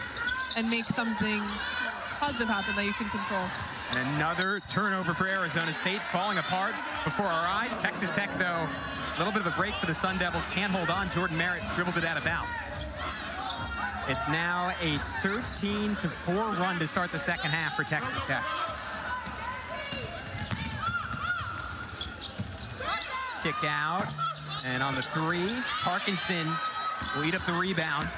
and make something positive happen that you can control. And another turnover for Arizona State, falling apart before our eyes. Texas Tech, though, a little bit of a break for the Sun Devils. Can't hold on. Jordan Merritt dribbled it out of bounds. It's now a 13-4 run to start the second half for Texas Tech. Kick out, and on the 3, Parkinson will eat up the rebound.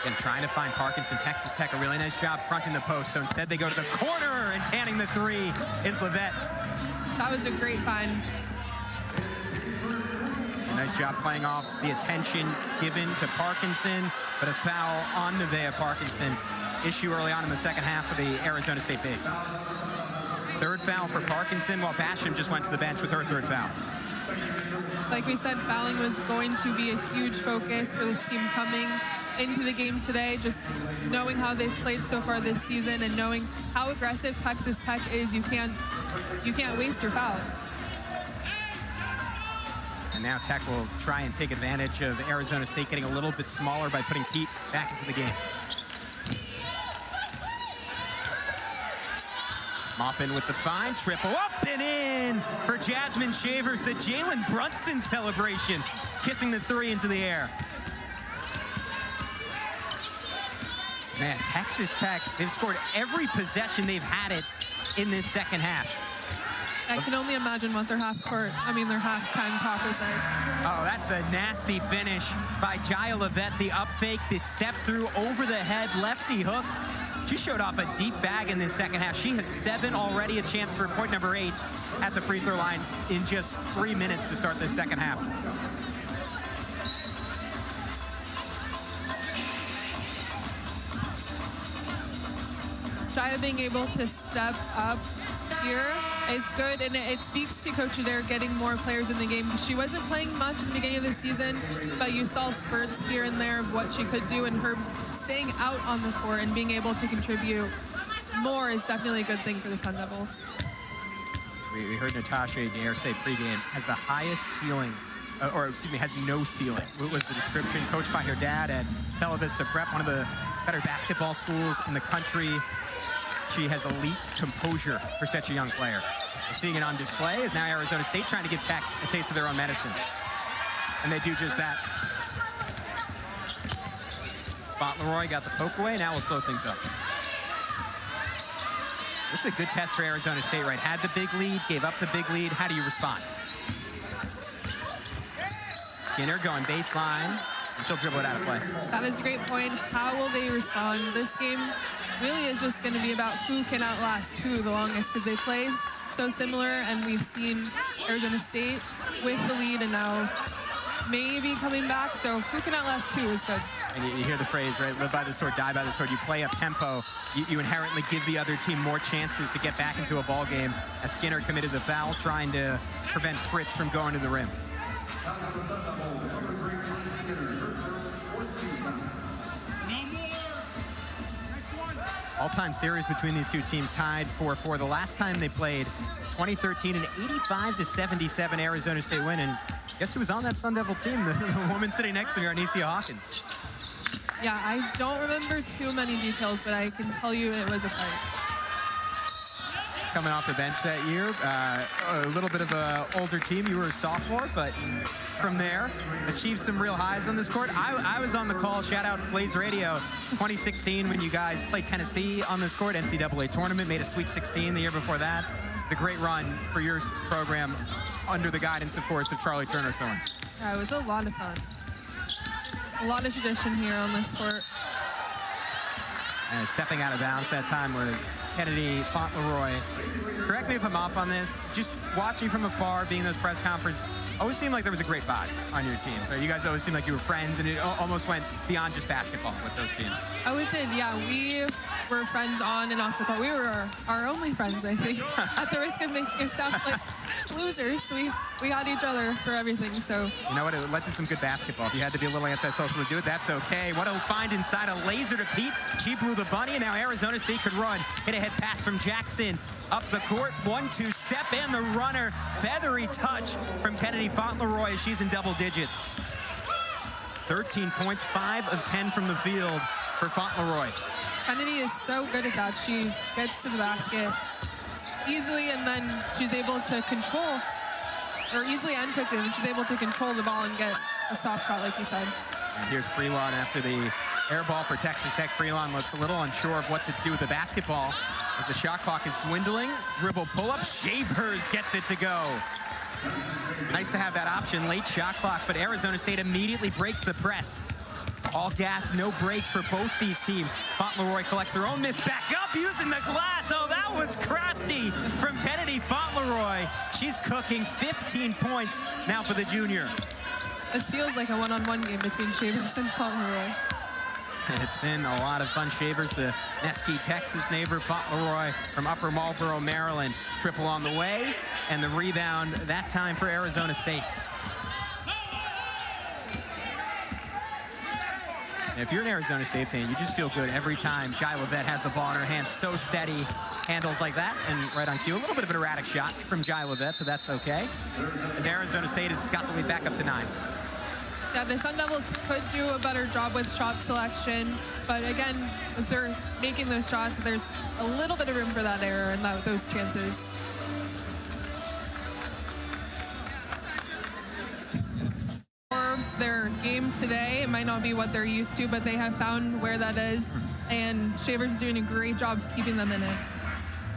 And trying to find Parkinson. Texas Tech, a really nice job fronting the post. So instead they go to the corner, and canning the 3 is Livette. That was a great find. A nice job playing off the attention given to Parkinson, but a foul on Nevaeh Parkinson. Issue early on in the second half for the Arizona State big. 3rd foul for Parkinson, while Basham just went to the bench with her 3rd foul. Like we said, fouling was going to be a huge focus for this team coming into the game today. Just knowing how they've played so far this season and knowing how aggressive Texas Tech is, you can't waste your fouls. And now Tech will try and take advantage of Arizona State getting a little bit smaller by putting Pete back into the game. Maupin with the fine, triple up and in for Jasmine Shavers. The Jalen Brunson celebration, kissing the 3 into the air. Man, Texas Tech, they've scored every possession they've had it in this second half. I can only imagine what their halftime top is like. Oh, that's a nasty finish by Jaya Livette. The up fake, the step through over the head, lefty hook. She showed off a deep bag in this second half. She has 7 already, a chance for point number 8 at the free throw line in just 3 minutes to start this second half. Jaya being able to step up here is good, and it speaks to Coach Adair getting more players in the game. She wasn't playing much in the beginning of the season, but you saw spurts here and there of what she could do, and her staying out on the court and being able to contribute more is definitely a good thing for the Sun Devils. We heard Natasha Adair say pregame has the highest ceiling, or excuse me, has no ceiling. What was the description? Coached by her dad at Bella Vista Prep, one of the better basketball schools in the country. She has elite composure for such a young player. We're seeing it on display as now Arizona State trying to give Tech a taste of their own medicine. And they do just that. Fauntleroy got the poke away. Now we'll slow things up. This is a good test for Arizona State, right? Had the big lead, gave up the big lead. How do you respond? Skinner going baseline, and she'll dribble it out of play. That is a great point. How will they respond? This game really is just going to be about who can outlast who the longest, because they play so similar, and we've seen Arizona State with the lead, and now it's maybe coming back, so who can outlast who is good. And you hear the phrase, right? Live by the sword, die by the sword. You play up tempo, you inherently give the other team more chances to get back into a ball game. As Skinner committed the foul, trying to prevent Fritz from going to the rim. All-time series between these two teams tied 4-4. The last time they played, 2013, an 85-77 Arizona State win. And guess who was on that Sun Devil team? The woman sitting next to me, Arnesia Hawkins. Yeah, I don't remember too many details, but I can tell you it was a fight. Coming off the bench that year, a little bit of an older team. You were a sophomore, but from there, achieved some real highs on this court. I was on the call, shout out Blaze Radio, 2016 when you guys played Tennessee on this court, NCAA tournament, made a Sweet 16 the year before that. It's a great run for your program under the guidance, of course, of Charlie Turner Thorne. Yeah, it was a lot of fun. A lot of tradition here on this court. And stepping out of bounds that time was Kennedy Fauntleroy. Correct me if I'm off on this. Just watching from afar, being in those press conferences, always seemed like there was a great vibe on your team. So you guys always seemed like you were friends, and it almost went beyond just basketball with those teams. Oh, it did, yeah. We were friends on and off the court. We were our only friends, I think. At the risk of making us sound like losers, we had each other for everything, so. You know what, it led to some good basketball. If you had to be a little antisocial to do it, that's okay. What a find inside, a laser to Pete. She blew the bunny, and now Arizona State could run. Hit a head pass from Jackson. Up the court, 1-2 step, and the runner. Feathery touch from Kennedy Fauntleroy. She's in double digits. 13 points, 5 of 10 from the field for Fauntleroy. Kennedy is so good at that. She gets to the basket easily, and then she's able to control, or easily and quickly, and she's able to control the ball and get a soft shot, like you said. And here's Freelon after the air ball for Texas Tech. Freelon looks a little unsure of what to do with the basketball as the shot clock is dwindling. Dribble pull-up, Shavers gets it to go. Nice to have that option, late shot clock, but Arizona State immediately breaks the press. All gas, no breaks for both these teams. Fauntleroy collects her own miss, back up using the glass. Oh, that was crafty from Kennedy Fauntleroy. She's cooking 15 points now for the junior. This feels like a one-on-one game between Shavers and Fauntleroy. It's been a lot of fun. Shavers, the Mesquite, Texas neighbor. Fauntleroy from Upper Marlboro, Maryland. Triple on the way, and the rebound that time for Arizona State. If you're an Arizona State fan, you just feel good every time Jai Levette has the ball in her hands. So steady, handles like that, and right on cue. A little bit of an erratic shot from Jai Levette, but that's okay, as Arizona State has got the lead back up to 9. Yeah, the Sun Devils could do a better job with shot selection, but again, if they're making those shots, there's a little bit of room for that error and those chances. For their game today, it might not be what they're used to, but they have found where that is, and Shavers is doing a great job keeping them in it.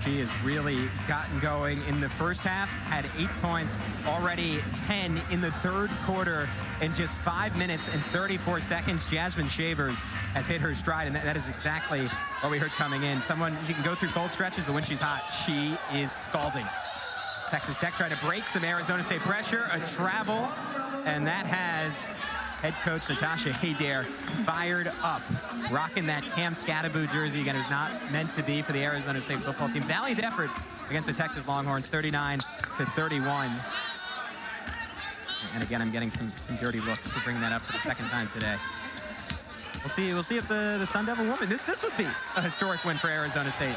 She has really gotten going in the first half, had 8 points, already 10 in the third quarter. In just 5 minutes and 34 seconds, Jasmine Shavers has hit her stride, and that is exactly what we heard coming in. She can go through cold stretches, but when she's hot, she is scalding. Texas Tech trying to break some Arizona State pressure, a travel, and that has head coach Natasha Adair fired up, rocking that Cam Scattaboo jersey. Again, it was not meant to be for the Arizona State football team. Valiant effort against the Texas Longhorns, 39-31. And again, I'm getting some dirty looks for bringing that up for the second time today. We'll see if the Sun Devil woman, this would be a historic win for Arizona State.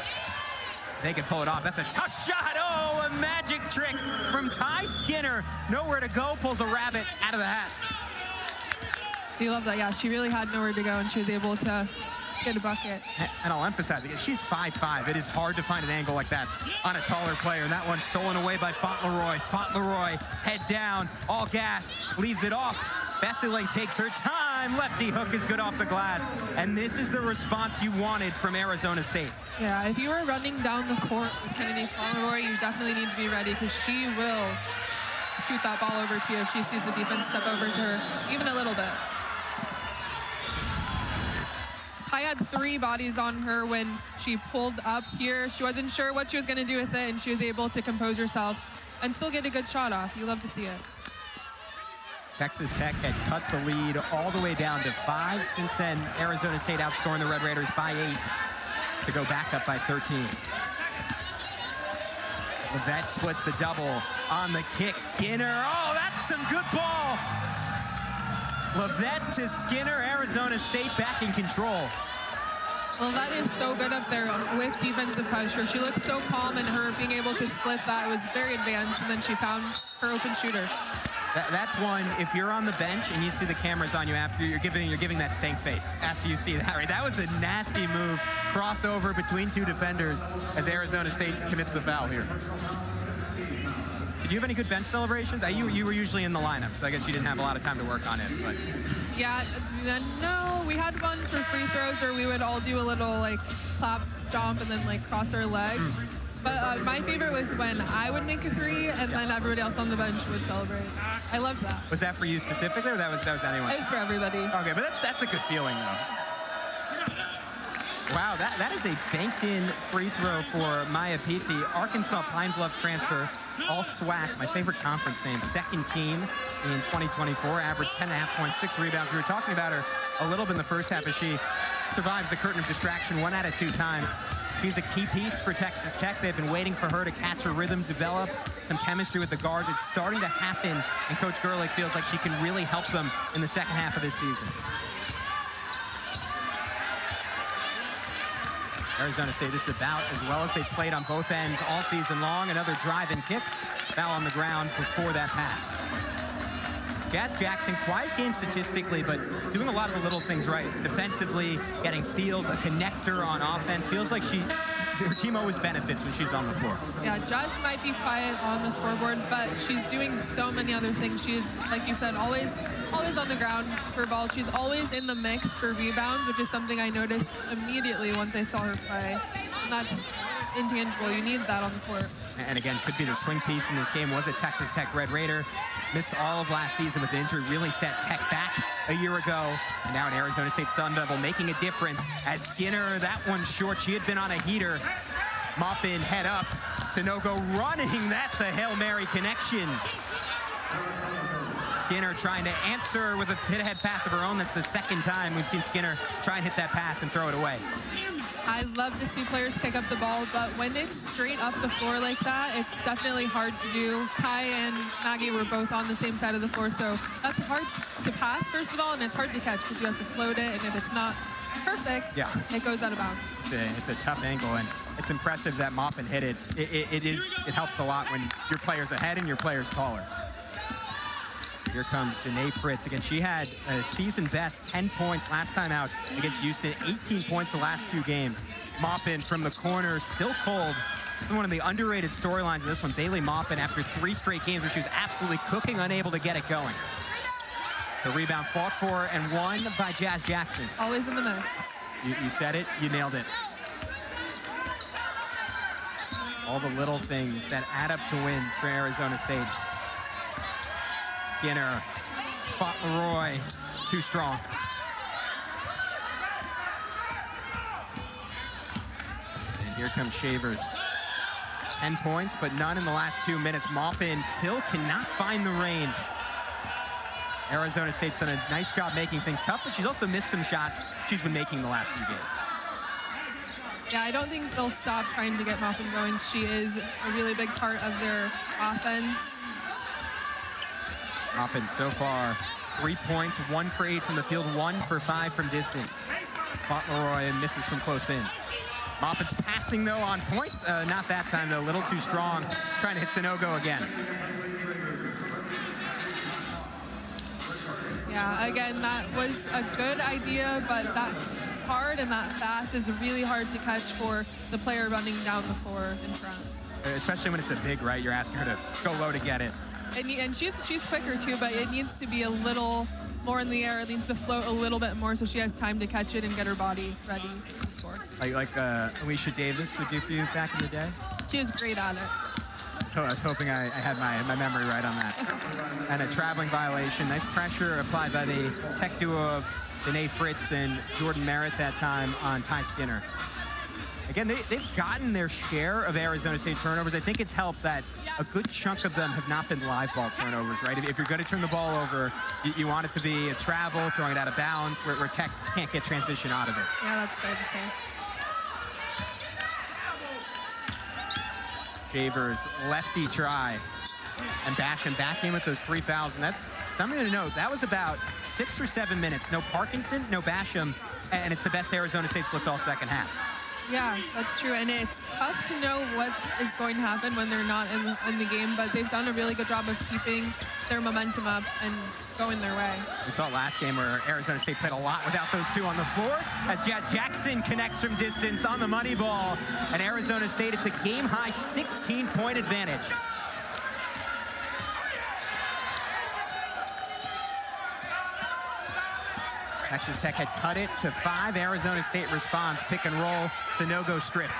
they can pull it off. That's a tough shot. Oh, a magic trick from Ty Skinner. Nowhere to go, pulls a rabbit out of the hat. You love that, yeah. She really had nowhere to go, and she was able to get a bucket. And I'll emphasize again, she's 5'5". It is hard to find an angle like that on a taller player. And that one stolen away by Fauntleroy. Fauntleroy, head down, all gas, leaves it off. Besseling takes her time. Lefty hook is good off the glass. And this is the response you wanted from Arizona State. Yeah, if you were running down the court with Kennedy Fauntleroy, you definitely need to be ready, because she will shoot that ball over to you if she sees the defense step over to her, even a little bit. I had 3 bodies on her when she pulled up here. She wasn't sure what she was going to do with it, and she was able to compose herself and still get a good shot off. You love to see it. Texas Tech had cut the lead all the way down to 5. Since then, Arizona State outscoring the Red Raiders by 8 to go back up by 13. Levette splits the double on the kick. Skinner, oh, that's some good ball. Levette to Skinner, Arizona State back in control. Well, that is so good up there with defensive pressure. She looked so calm, and her being able to split that was very advanced, and then she found her open shooter. That's one, if you're on the bench and you see the cameras on you after, you're giving that stank face after you see that, right? That was a nasty move, crossover between 2 defenders as Arizona State commits the foul here. Did you have any good bench celebrations? You were usually in the lineup, so I guess you didn't have a lot of time to work on it. But yeah, no, we had one for free throws where we would all do a little like clap, stomp, and then like cross our legs. But my favorite was when I would make a 3 and then everybody else on the bench would celebrate. I loved that. Was that for you specifically, or that was anyone? It was for everybody. Okay, but that's a good feeling though. Wow, that is a banked-in free throw for Maya Pete, the Arkansas Pine Bluff transfer, all SWAC, my favorite conference name, second team in 2024, averaged 10.5 points, 6 rebounds. We were talking about her a little bit in the first half as she survives the curtain of distraction 1 out of 2 times. She's a key piece for Texas Tech. They've been waiting for her to catch her rhythm, develop some chemistry with the guards. It's starting to happen, and Coach Gerlich feels like she can really help them in the second half of this season. Arizona State, this is about as well as they played on both ends all season long. Another drive and kick. Foul on the ground before that pass. Jazz Jackson, quiet game statistically, but doing a lot of the little things right. Defensively, getting steals, a connector on offense. Feels like her team always benefits when she's on the floor. Yeah, Jazz might be quiet on the scoreboard, but she's doing so many other things. She's, like you said, always on the ground for balls. She's always in the mix for rebounds, which is something I noticed immediately once I saw her play. And that's intangible. You need that on the court. And again, could be the swing piece in this game. Was a Texas Tech Red Raider. Missed all of last season with injury. Really set Tech back a year ago. And now an Arizona State Sun Devil making a difference as Skinner, that one short. She had been on a heater. Maupin head up. Sanogo running. That's a Hail Mary connection. Skinner trying to answer with a hit-ahead pass of her own. That's the second time we've seen Skinner try and hit that pass and throw it away. I love to see players pick up the ball, but when it's straight up the floor like that, it's definitely hard to do. Kai and Maggie were both on the same side of the floor, so that's hard to pass, first of all, and it's hard to catch because you have to float it, and if it's not perfect, it goes out of bounds. It's a tough angle, and it's impressive that Maupin hit it. It helps a lot when your player's ahead and your player's taller. Here comes Janae Fritz. Again, she had a season best 10 points last time out against Houston, 18 points the last 2 games. Maupin from the corner, still cold. One of the underrated storylines of this one, Bailey Maupin, after 3 straight games where she was absolutely cooking, unable to get it going. The rebound fought for and won by Jazz Jackson. Always in the mix. You said it, you nailed it. All the little things that add up to wins for Arizona State. Skinner, Fauntleroy, too strong. And here comes Shavers. 10 points, but none in the last 2 minutes. Maupin still cannot find the range. Arizona State's done a nice job making things tough, but she's also missed some shots she's been making the last few games. Yeah, I don't think they'll stop trying to get Maupin going. She is a really big part of their offense. Maupin so far, 3 points, 1 for 8 from the field, 1 for 5 from distance. Fauntleroy misses from close in. Maupin's passing, though, on point. Not that time, though. A little too strong. Trying to hit Sanogo again. Yeah, again, that was a good idea, but that hard and that fast is really hard to catch for the player running down the floor in front. Especially when it's a big, right? You're asking her to go low to get it. And she's quicker, too, but it needs to be a little more in the air. It needs to float a little bit more so she has time to catch it and get her body ready to score. Like Alicia Davis would do for you back in the day? She was great at it. So I was hoping I had my memory right on that. And a traveling violation. Nice pressure applied by the tech duo of Danae Fritz and Jordan Merritt that time on Ty Skinner. Again, they've gotten their share of Arizona State turnovers. I think it's helped that a good chunk of them have not been live ball turnovers, right? If you're going to turn the ball over, you want it to be a travel, throwing it out of bounds, where Tech can't get transition out of it. Yeah, that's fair to say. Shavers, lefty try, and Basham back in with those 3 fouls. And that's something to note. That was about 6 or 7 minutes. No Parkinson, no Basham, and it's the best Arizona State's looked all second half. Yeah, that's true, and it's tough to know what is going to happen when they're not in the game, but they've done a really good job of keeping their momentum up and going their way. We saw last game where Arizona State played a lot without those two on the floor, as Jazz Jackson connects from distance on the money ball, and Arizona State, it's a game-high 16-point advantage. Texas Tech had cut it to 5. Arizona State responds, pick and roll. Sanogo stripped.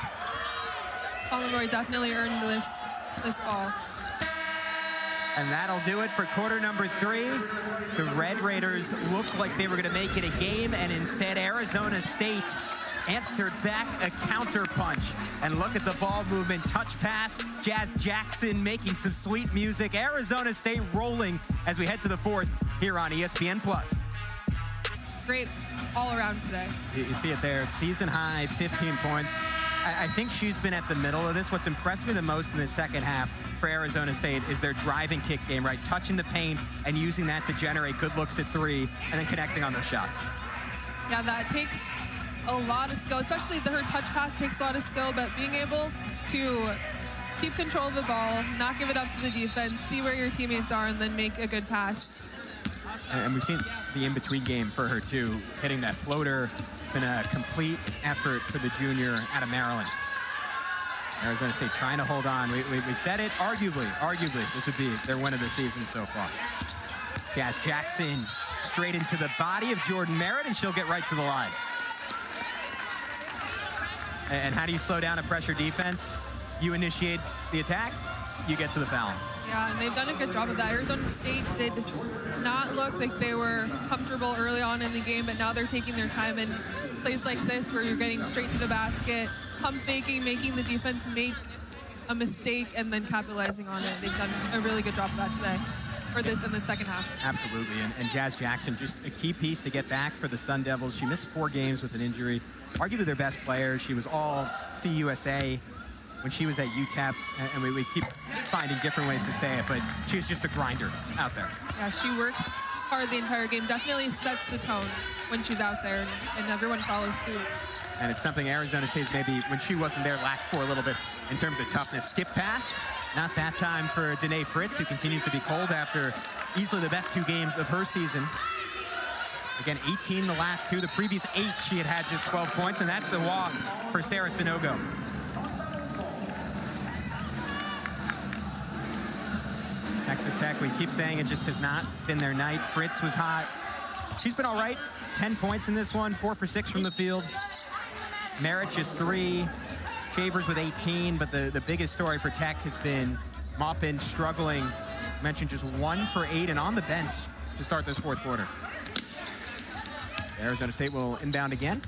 Pomeroy definitely earned this ball. And that'll do it for quarter number 3. The Red Raiders looked like they were going to make it a game, and instead Arizona State answered back a counter punch. And look at the ball movement, touch pass, Jazz Jackson making some sweet music. Arizona State rolling as we head to the 4th here on ESPN+. Great all around today. You see it there, season high, 15 points. I think she's been at the middle of this. What's impressed me the most in the second half for Arizona State is their driving kick game, right? Touching the paint and using that to generate good looks at 3 and then connecting on those shots. Yeah, that takes a lot of skill, especially her touch pass takes a lot of skill, but being able to keep control of the ball, not give it up to the defense, see where your teammates are, and then make a good pass. And we've seen the in-between game for her, too. Hitting that floater, been a complete effort for the junior out of Maryland. Arizona State trying to hold on. We said it, arguably, this would be their win of the season so far. Jazz Jackson straight into the body of Jordan Merritt, and she'll get right to the line. And how do you slow down a pressure defense? You initiate the attack, you get to the foul. Yeah, and they've done a good job of that. Arizona State did not look like they were comfortable early on in the game, but now they're taking their time in plays like this where you're getting straight to the basket, pump faking, making the defense make a mistake, and then capitalizing on it. They've done a really good job of that today, for this in the second half. Absolutely, and Jazz Jackson, just a key piece to get back for the Sun Devils. She missed 4 games with an injury, arguably their best player. She was all CUSA when she was at UTEP, and we keep finding different ways to say it, but she was just a grinder out there. Yeah, she works hard the entire game, definitely sets the tone when she's out there, and everyone follows suit. And it's something Arizona State's maybe, when she wasn't there, lacked for a little bit in terms of toughness. Skip pass, not that time for Danae Fritz, who continues to be cold after easily the best 2 games of her season. Again, 18 the last 2. The previous 8, she had just 12 points, and that's a walk for Sarah Sanogo. Texas Tech, we keep saying it just has not been their night. Fritz was hot. She's been all right. 10 points in this one, 4 for 6 from the field. Merritt just 3. Shavers with 18, but the biggest story for Tech has been Maupin struggling. Mentioned just 1 for 8 and on the bench to start this 4th quarter. Arizona State will inbound again.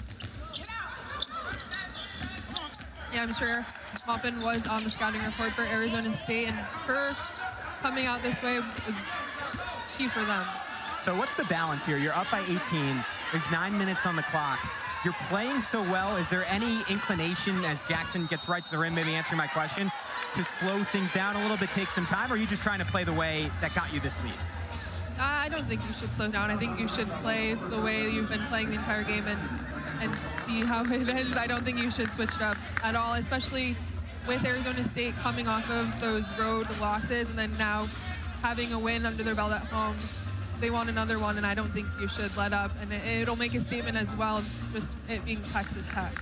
Yeah, I'm sure Maupin was on the scouting report for Arizona State, and her coming out this way is key for them. So what's the balance here? You're up by 18. There's 9 minutes on the clock. You're playing so well. Is there any inclination, as Jackson gets right to the rim, maybe answering my question, to slow things down a little bit, take some time, or are you just trying to play the way that got you this lead? I don't think you should slow down. I think you should play the way you've been playing the entire game and and see how it ends. I don't think you should switch it up at all, especially with Arizona State coming off of those road losses and then now having a win under their belt at home. They want another one, and I don't think you should let up. And it'll make a statement as well, just it being Texas Tech.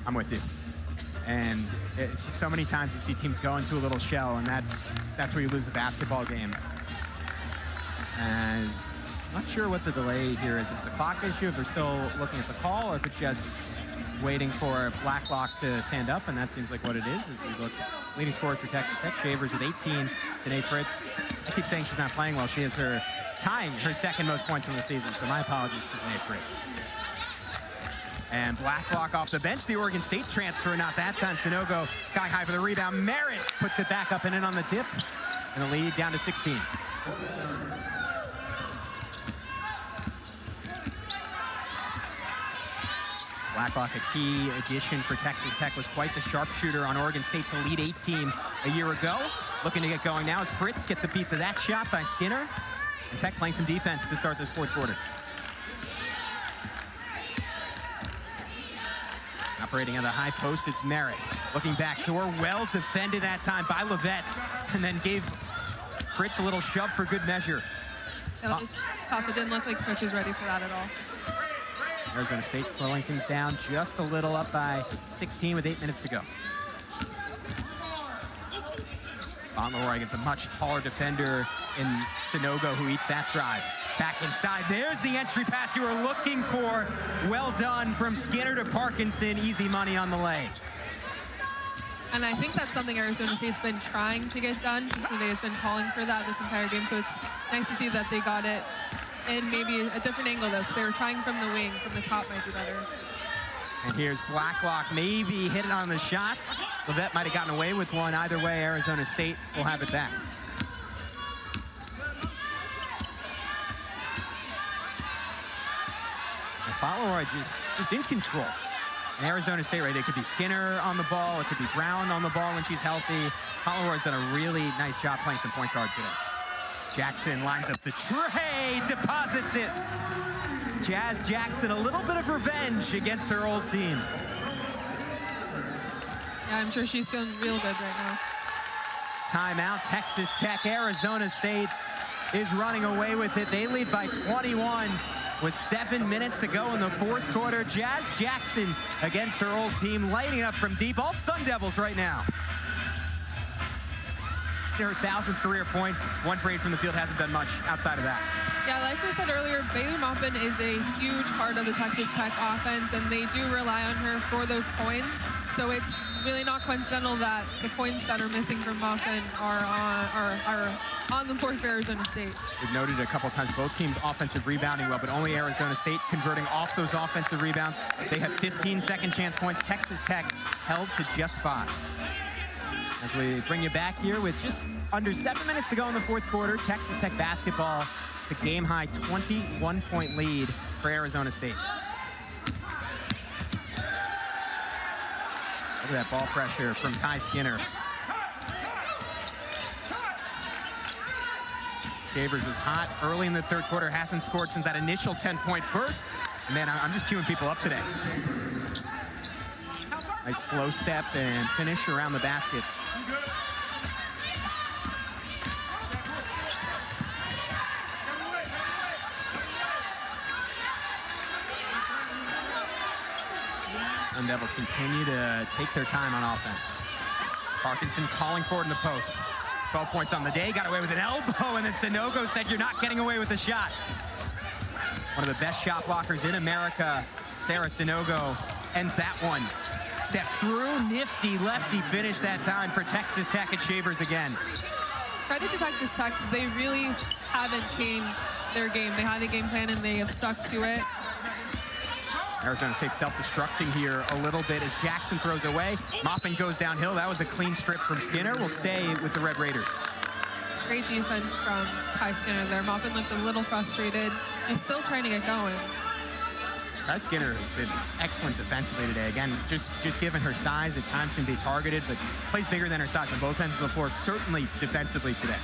I'm with you. And it's just so many times you see teams go into a little shell, and that's where you lose the basketball game. And I'm not sure what the delay here is. If it's a clock issue, if they're still looking at the call, or if it's just waiting for Blacklock to stand up, and that seems like what it is. As we look, leading scorers for Texas Tech, Shavers with 18, Danae Fritz. I keep saying she's not playing well. She has her tying her second most points in the season, so my apologies to Danae Fritz. And Blacklock off the bench, the Oregon State transfer, not that time. Sanogo sky high for the rebound. Merritt puts it back up and in on the tip, and the lead down to 16. Blacklock, a key addition for Texas Tech, was quite the sharpshooter on Oregon State's Elite Eight team a year ago. Looking to get going now as Fritz gets a piece of that shot by Skinner. And Tech playing some defense to start this fourth quarter. Operating on the high post, it's Merritt. Looking back door, well defended that time by Levette, and then gave Fritz a little shove for good measure. It was tough. It didn't look like Fritz was ready for that at all. Arizona State slowing things down just a little, up by 16 with 8 minutes to go. Fauntleroy against a much taller defender in Sanogo, who eats that drive. Back inside, there's the entry pass you were looking for. Well done from Skinner to Parkinson, easy money on the lay. And I think that's something Arizona State's been trying to get done. Cincinnati has been calling for that this entire game, so it's nice to see that they got it in maybe a different angle, though, because they were trying from the wing. From the top might be better. And here's Blacklock, maybe hit it on the shot. Levette might have gotten away with one. Either way, Arizona State will have it back. And Fauntleroy just in control. And Arizona State, right, it could be Skinner on the ball, it could be Brown on the ball when she's healthy. Fauntleroy's done a really nice job playing some point guard today. Jackson lines up the tray, deposits it. Jazz Jackson, a little bit of revenge against her old team. Yeah, I'm sure she's feeling real good right now. Timeout, Texas Tech. Arizona State is running away with it. They lead by 21 with 7 minutes to go in the fourth quarter. Jazz Jackson against her old team, lighting up from deep. All Sun Devils right now. Her 1,000th career point, 1 for 8 from the field, hasn't done much outside of that. Yeah, like we said earlier, Bailey Maupin is a huge part of the Texas Tech offense, and they do rely on her for those points. So it's really not coincidental that the points that are missing from Maupin are on the board for Arizona State. We've noted a couple of times both teams offensive rebounding well, but only Arizona State converting off those offensive rebounds. They have 15 second chance points. Texas Tech held to just 5. As we bring you back here with just under 7 minutes to go in the fourth quarter, Texas Tech basketball to game-high 21-point lead for Arizona State. Look at that ball pressure from Ty Skinner. Shavers was hot early in the third quarter, hasn't scored since that initial 10-point burst. Man, I'm just queuing people up today. Nice slow step and finish around the basket. And Devils continue to take their time on offense. Parkinson calling for it in the post. 12 points on the day, got away with an elbow, and then Sanogo said, "You're not getting away with the shot." One of the best shot blockers in America, Sarah Sanogo, ends that one. Step through, nifty lefty finish that time for Texas Tech at Shavers again. Credit to Texas Tech, because they really haven't changed their game. They had a game plan and they have stuck to it. Arizona State self-destructing here a little bit as Jackson throws away. Maupin goes downhill. That was a clean strip from Skinner. Will stay with the Red Raiders. Great defense from Ty Skinner there. Maupin looked a little frustrated. He's still trying to get going. Ty Skinner has been excellent defensively today. Again, just given her size, at times can be targeted, but plays bigger than her size on both ends of the floor, certainly defensively today.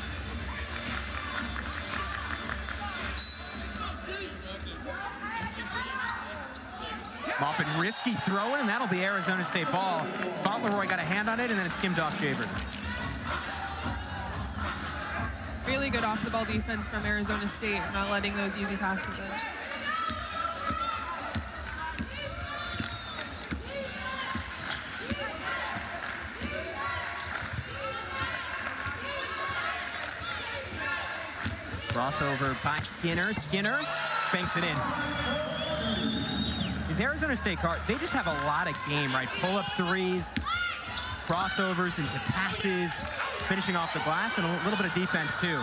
Maupin risky throwing, and that'll be Arizona State ball. Fauntleroy got a hand on it, and then it skimmed off Shavers. Really good off-the-ball defense from Arizona State, not letting those easy passes in. Crossover by Skinner. Skinner banks it in. These Arizona State cards, they just have a lot of game, right? Pull-up threes, crossovers into passes, finishing off the glass, and a little bit of defense, too.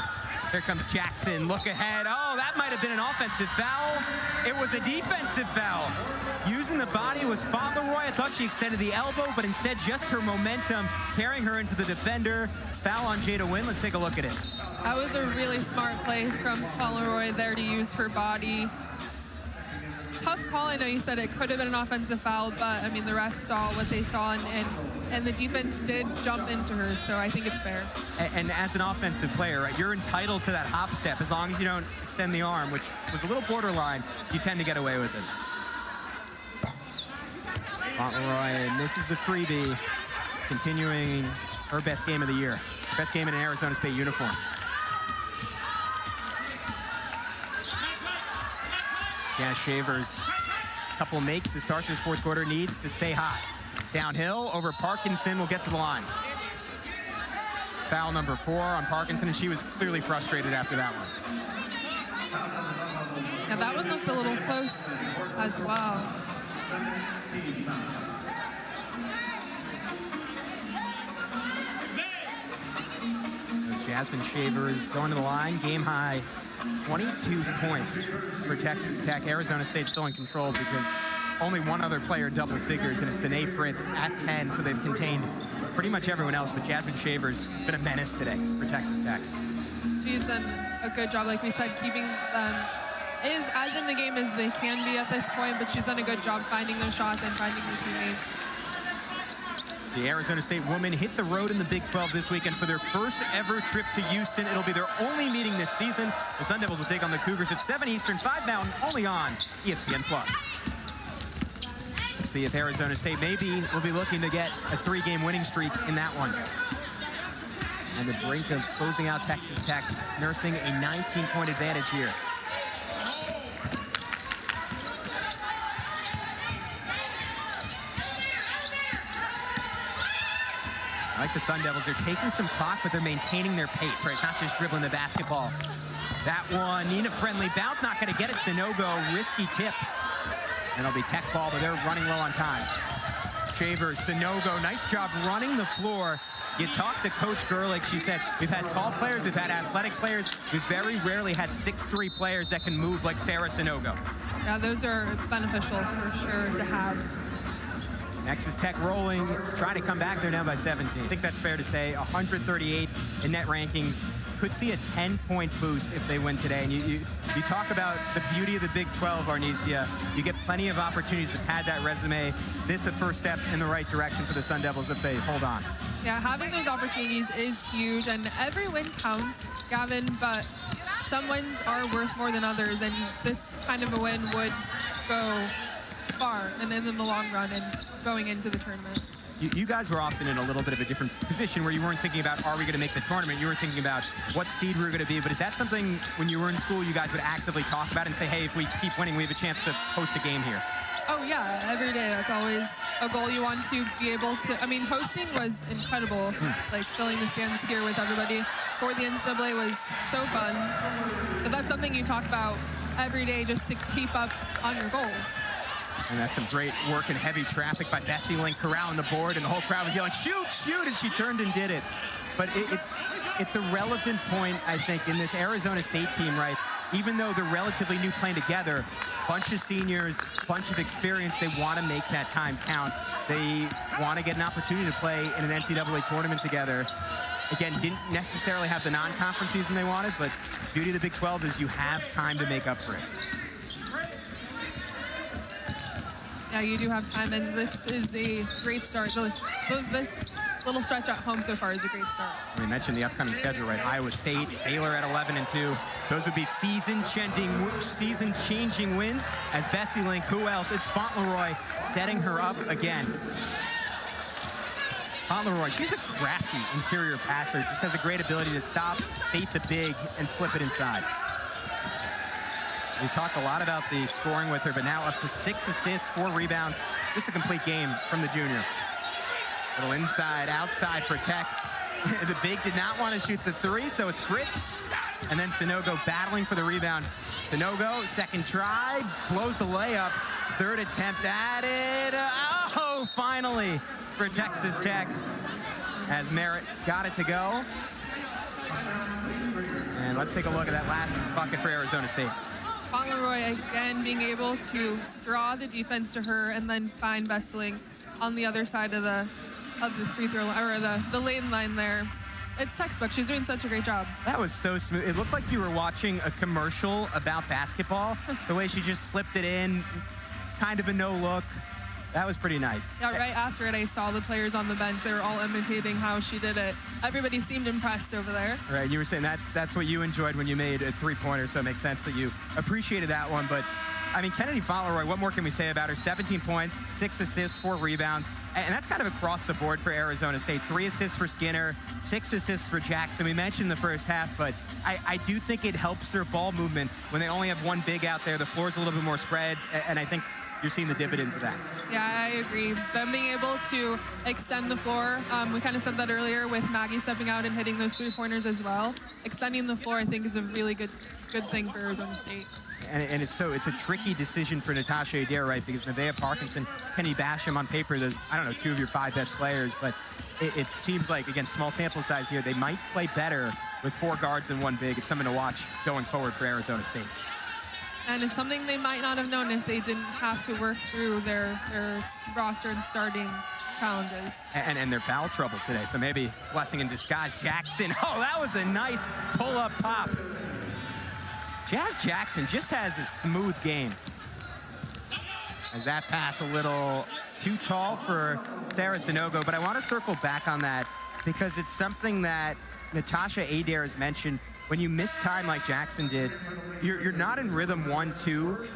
Here comes Jackson. Look ahead. Oh, that might have been an offensive foul. It was a defensive foul. Using the body was Fauntleroy. I thought she extended the elbow, but instead just her momentum carrying her into the defender. Foul on Jada Wynn. Let's take a look at it. That was a really smart play from Fauntleroy there to use her body. Tough call. I know you said it could have been an offensive foul, but I mean the refs saw what they saw, and the defense did jump into her, so I think it's fair. And as an offensive player, right, you're entitled to that hop step as long as you don't extend the arm, which was a little borderline. You tend to get away with it. Fauntleroy misses the freebie, continuing her best game of the year. Best game in an Arizona State uniform. Yeah, Shavers, couple makes to start this fourth quarter, needs to stay hot. Downhill over Parkinson, will get to the line. Foul number 4 on Parkinson, and she was clearly frustrated after that one. Yeah, that one looked a little close as well. Jasmine Shavers going to the line, game high 22 points for Texas Tech. Arizona State still in control because only one other player double figures, and it's Danae Fritz at 10, so they've contained pretty much everyone else, but Jasmine Shavers has been a menace today for Texas Tech. She's done a good job, like we said, keeping them as in the game as they can be at this point, but she's done a good job finding those shots and finding her teammates. The Arizona State women hit the road in the Big 12 this weekend for their first ever trip to Houston. It'll be their only meeting this season. The Sun Devils will take on the Cougars at 7 Eastern, 5 Mountain, only on ESPN+. We'll see if Arizona State maybe will be looking to get a 3-game winning streak in that one. On the brink of closing out Texas Tech, nursing a 19-point advantage here. I like the Sun Devils. They're taking some clock, but they're maintaining their pace, right? It's not just dribbling the basketball. That one, Nina Friendly bounce, not going to get it. Sanogo, risky tip. And it'll be Tech ball, but they're running low on time. Shavers, Sanogo, nice job running the floor. You talked to Coach Gerlich. She said, we've had tall players, we've had athletic players. We've very rarely had 6'3" players that can move like Sarah Sanogo. Yeah, those are beneficial for sure to have. Texas Tech rolling, trying to come back. They're down by 17. I think that's fair to say. 138 in net rankings. Could see a 10-point boost if they win today. And you talk about the beauty of the Big 12, Arnesia. You get plenty of opportunities to pad that resume. This is a first step in the right direction for the Sun Devils if they hold on. Yeah, having those opportunities is huge, and every win counts, Gavin, but some wins are worth more than others, and this kind of a win would go far and then in the long run and going into the tournament. You guys were often in a little bit of a different position where you weren't thinking about, are we going to make the tournament? You were thinking about what seed we were going to be. But is that something when you were in school you guys would actively talk about and say, hey, if we keep winning, we have a chance to host a game here? Oh, yeah, every day. That's always a goal you want to be able to. I mean, hosting was incredible. Like filling the stands here with everybody for the NCAA was so fun. But that's something you talk about every day just to keep up on your goals. And that's some great work in heavy traffic by Bessie Link corralling the board, and the whole crowd was yelling, shoot, shoot, and she turned and did it. But it's a relevant point, I think, in this Arizona State team, right? Even though they're relatively new playing together, bunch of seniors, bunch of experience, they want to make that time count. They want to get an opportunity to play in an NCAA tournament together. Again, didn't necessarily have the non-conference season they wanted, but beauty of the Big 12 is you have time to make up for it. Yeah, you do have time, and this is a great start. This little stretch at home so far is a great start. We mentioned the upcoming schedule, right? Iowa State, Baylor at 11-2. Those would be season-changing wins. As Bessie Link, who else? It's Fauntleroy setting her up again. Fauntleroy, she's a crafty interior passer. Just has a great ability to stop, bait the big, and slip it inside. We talked a lot about the scoring with her, but now up to 6 assists, 4 rebounds. Just a complete game from the junior. Little inside, outside for Tech. The big did not want to shoot the 3, so it's Fritz. And then Sanogo battling for the rebound. Sanogo, second try, blows the layup. Third attempt at it. Oh, finally for Texas Tech. As Merritt got it to go. And let's take a look at that last bucket for Arizona State. Fauntleroy again being able to draw the defense to her and then find Besseling on the other side of the free throw or the lane line there. It's textbook. She's doing such a great job. That was so smooth. It looked like you were watching a commercial about basketball. The way she just slipped it in, kind of a no look. That was pretty nice. Yeah, right after it, I saw the players on the bench. They were all imitating how she did it. Everybody seemed impressed over there. Right, you were saying that's what you enjoyed when you made a three-pointer, so it makes sense that you appreciated that one. But, I mean, Kennedy Fauntleroy, what more can we say about her? 17 points, 6 assists, 4 rebounds. And that's kind of across the board for Arizona State. 3 assists for Skinner, 6 assists for Jackson. We mentioned in the first half, but I do think it helps their ball movement when they only have one big out there. The floor's a little bit more spread, and I think you're seeing the dividends of that. Yeah, I agree. Them being able to extend the floor, we kind of said that earlier with Maggie stepping out and hitting those 3-pointers as well. Extending the floor, I think, is a really good thing for Arizona State. And it's a tricky decision for Natasha Adair, right? Because Nevaeh Parkinson, Kenny Basham on paper, those, I don't know, 2 of your 5 best players, but it seems like, again, small sample size here, they might play better with 4 guards and 1 big. It's something to watch going forward for Arizona State. And it's something they might not have known if they didn't have to work through their roster and starting challenges. And their foul trouble today, so maybe blessing in disguise. Jackson, oh, that was a nice pull-up pop. Jazz Jackson just has a smooth game. As that pass a little too tall for Sarah Sanogo, but I want to circle back on that because it's something that Natasha Adair has mentioned. When you miss time like Jackson did, you're not in rhythm 1, 2,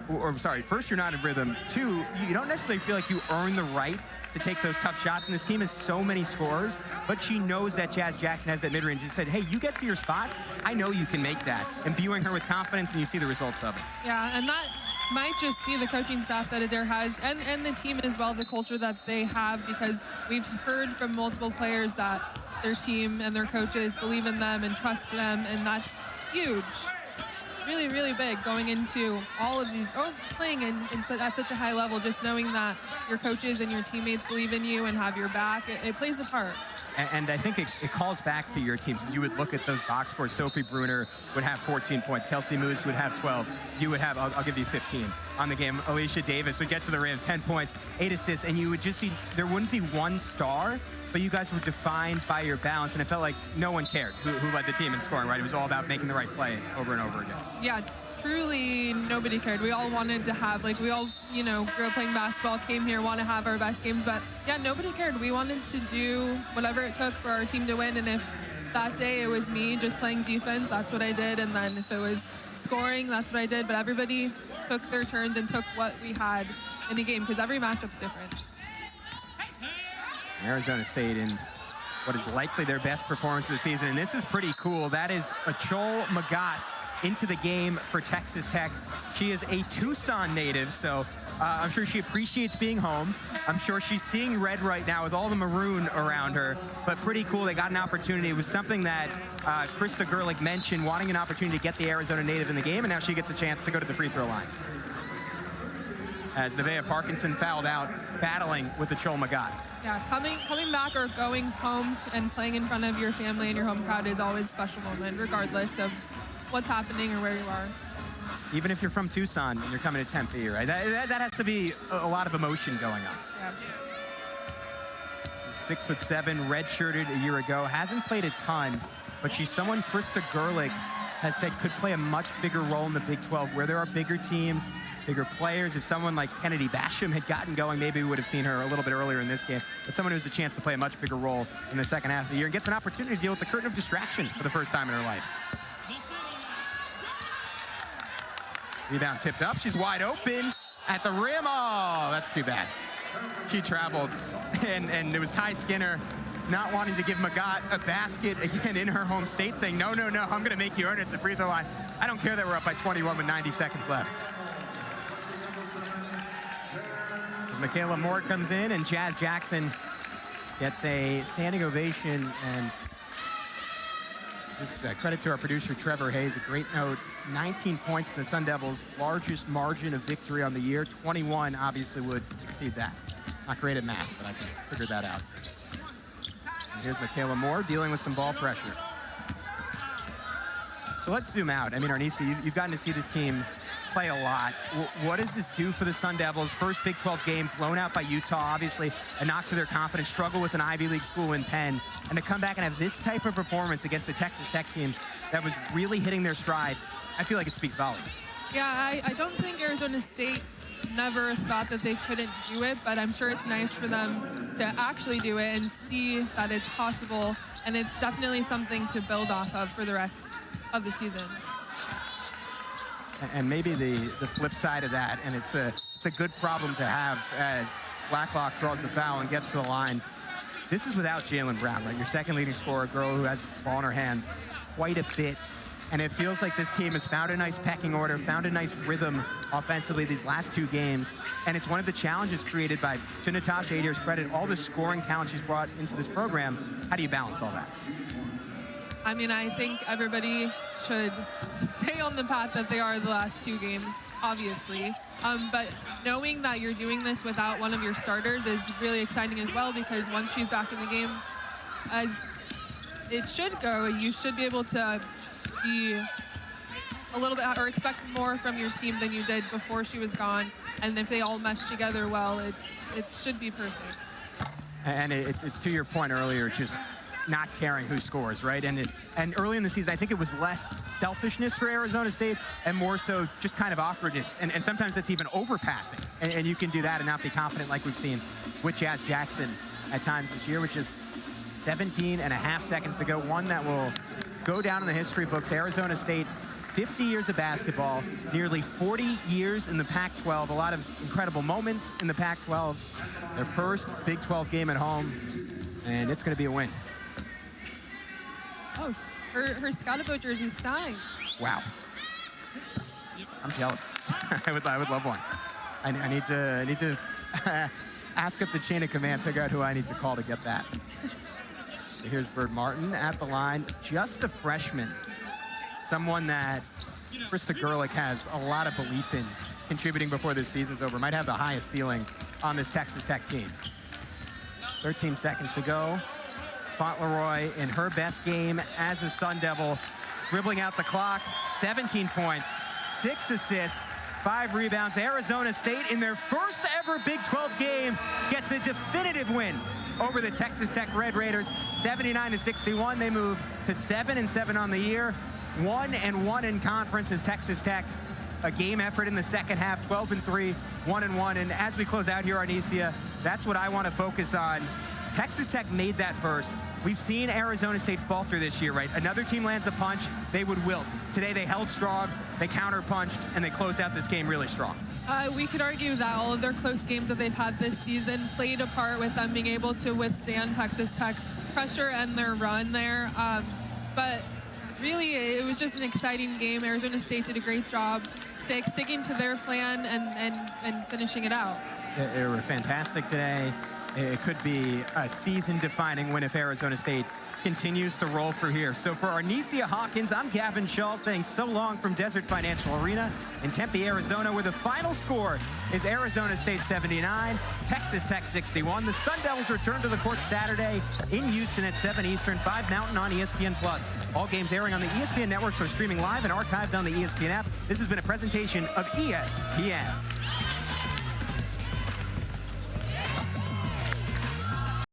or sorry, first you're not in rhythm 2, you don't necessarily feel like you earn the right to take those tough shots, and this team has so many scorers, but she knows that Jazz Jackson has that mid-range and said, hey, you get to your spot, I know you can make that. Imbuing her with confidence, and you see the results of it. Yeah, and that might just be the coaching staff that Adair has, and the team as well, the culture that they have, because we've heard from multiple players that their team and their coaches believe in them and trust them, and that's huge. Really, really big going into all of these, playing at such a high level, just knowing that your coaches and your teammates believe in you and have your back, it plays a part. And I think it calls back to your teams. You would look at those box scores. Sophie Bruner would have 14 points. Kelsey Moose would have 12. You would have, I'll give you 15 on the game. Alicia Davis would get to the rim, 10 points, 8 assists, and you would just see there wouldn't be one star, but you guys were defined by your balance, and it felt like no one cared who led the team in scoring, right? It was all about making the right play over and over again. Yeah, truly nobody cared. We all wanted to have, we all, grew up playing basketball, came here, want to have our best games, but yeah, nobody cared. We wanted to do whatever it took for our team to win, and if that day it was me just playing defense, that's what I did, and then if it was scoring, that's what I did, but everybody took their turns and took what we had in the game, because every matchup's different. Arizona State in what is likely their best performance of the season, and this is pretty cool. That is Achol Magat into the game for Texas Tech. She is a Tucson native, so I'm sure she appreciates being home. I'm sure she's seeing red right now with all the maroon around her, but pretty cool. They got an opportunity. It was something that Krista Gerlich mentioned, wanting an opportunity to get the Arizona native in the game, and now she gets a chance to go to the free throw line. As Nevaeh Parkinson fouled out, battling with Achol Magat. Yeah, coming back or going home and playing in front of your family and your home crowd is always a special moment, regardless of what's happening or where you are. Even if you're from Tucson and you're coming to Tempe, right? That has to be a lot of emotion going on. Yeah. 6'7", red-shirted a year ago. Hasn't played a ton, but she's someone Krista Gerlich has said could play a much bigger role in the Big 12, where there are bigger teams, bigger players. If someone like Kennedy Basham had gotten going, maybe we would have seen her a little bit earlier in this game. But someone who has a chance to play a much bigger role in the second half of the year and gets an opportunity to deal with the curtain of distraction for the first time in her life. Rebound tipped up. She's wide open at the rim. Oh, that's too bad. She traveled, and it was Ty Skinner not wanting to give Magat a basket again in her home state, saying, no, no, no, I'm going to make you earn it at the free throw line. I don't care that we're up by 21 with 90 seconds left. As Michaela Moore comes in, and Jazz Jackson gets a standing ovation, and just credit to our producer, Trevor Hayes, a great note. 19 points to the Sun Devils' largest margin of victory on the year. 21 obviously would exceed that. Not great at math, but I can figure that out. And here's Michaela Moore dealing with some ball pressure. So let's zoom out. I mean, Arnisa, you've gotten to see this team play a lot. What does this do for the Sun Devils? First Big 12 game, blown out by Utah, obviously a knock to their confidence, struggle with an Ivy League school in Penn, and to come back and have this type of performance against the Texas Tech team that was really hitting their stride, I feel like it speaks volumes. Yeah, I don't think Arizona State never thought that they couldn't do it, but I'm sure it's nice for them to actually do it and see that it's possible, and it's definitely something to build off of for the rest of the season. And maybe the flip side of that, and it's a good problem to have as Blacklock draws the foul and gets to the line. This is without Jalen Brown, right? Your second leading scorer, a girl who has the ball in her hands quite a bit. And it feels like this team has found a nice pecking order, found a nice rhythm offensively these last two games. And it's one of the challenges created by, to Natasha Adair's credit, all the scoring talent she's brought into this program. How do you balance all that? I mean, I think everybody should stay on the path that they are the last two games, obviously. But knowing that you're doing this without one of your starters is really exciting as well, because once she's back in the game, as it should go, you should be able to be a little bit, or expect more from your team than you did before she was gone. And if they all mesh together well, it should be perfect. And it's to your point earlier, it's just not caring who scores, right? And early in the season, I think it was less selfishness for Arizona State and more so just kind of awkwardness. And sometimes that's even overpassing. And you can do that and not be confident like we've seen with Jazz Jackson at times this year, which is 17 and a half seconds to go. One that will go down in the history books. Arizona State, 50 years of basketball, nearly 40 years in the Pac-12, a lot of incredible moments in the Pac-12. Their first Big 12 game at home, and it's going to be a win. Oh, her Scottiboat jersey signed. Wow. I'm jealous. I would love one. I need to ask up the chain of command, figure out who I need to call to get that. So here's Bird Martin at the line, just a freshman. Someone that Krista Gerlich has a lot of belief in contributing before this season's over. Might have the highest ceiling on this Texas Tech team. 13 seconds to go. Fauntleroy in her best game as a Sun Devil, dribbling out the clock, 17 points, 6 assists, 5 rebounds. Arizona State, in their first ever Big 12 game, gets a definitive win over the Texas Tech Red Raiders, 79-61. They move to 7-7 on the year, 1-1 in conference as Texas Tech. A game effort in the second half, 12-3, 1-1. And as we close out here, Arnesia, that's what I want to focus on. Texas Tech made that burst. We've seen Arizona State falter this year, right? Another team lands a punch, they would wilt. Today they held strong, they counter-punched, and they closed out this game really strong. We could argue that all of their close games that they've had this season played a part with them being able to withstand Texas Tech's pressure and their run there. But really, it was just an exciting game. Arizona State did a great job sticking to their plan and finishing it out. They were fantastic today. It could be a season-defining win if Arizona State continues to roll through here. So for Arnesia Hawkins, I'm Gavin Shaw saying so long from Desert Financial Arena in Tempe, Arizona, where the final score is Arizona State 79, Texas Tech 61. The Sun Devils return to the court Saturday in Houston at 7 Eastern, 5 Mountain on ESPN+. All games airing on the ESPN networks are streaming live and archived on the ESPN app. This has been a presentation of ESPN.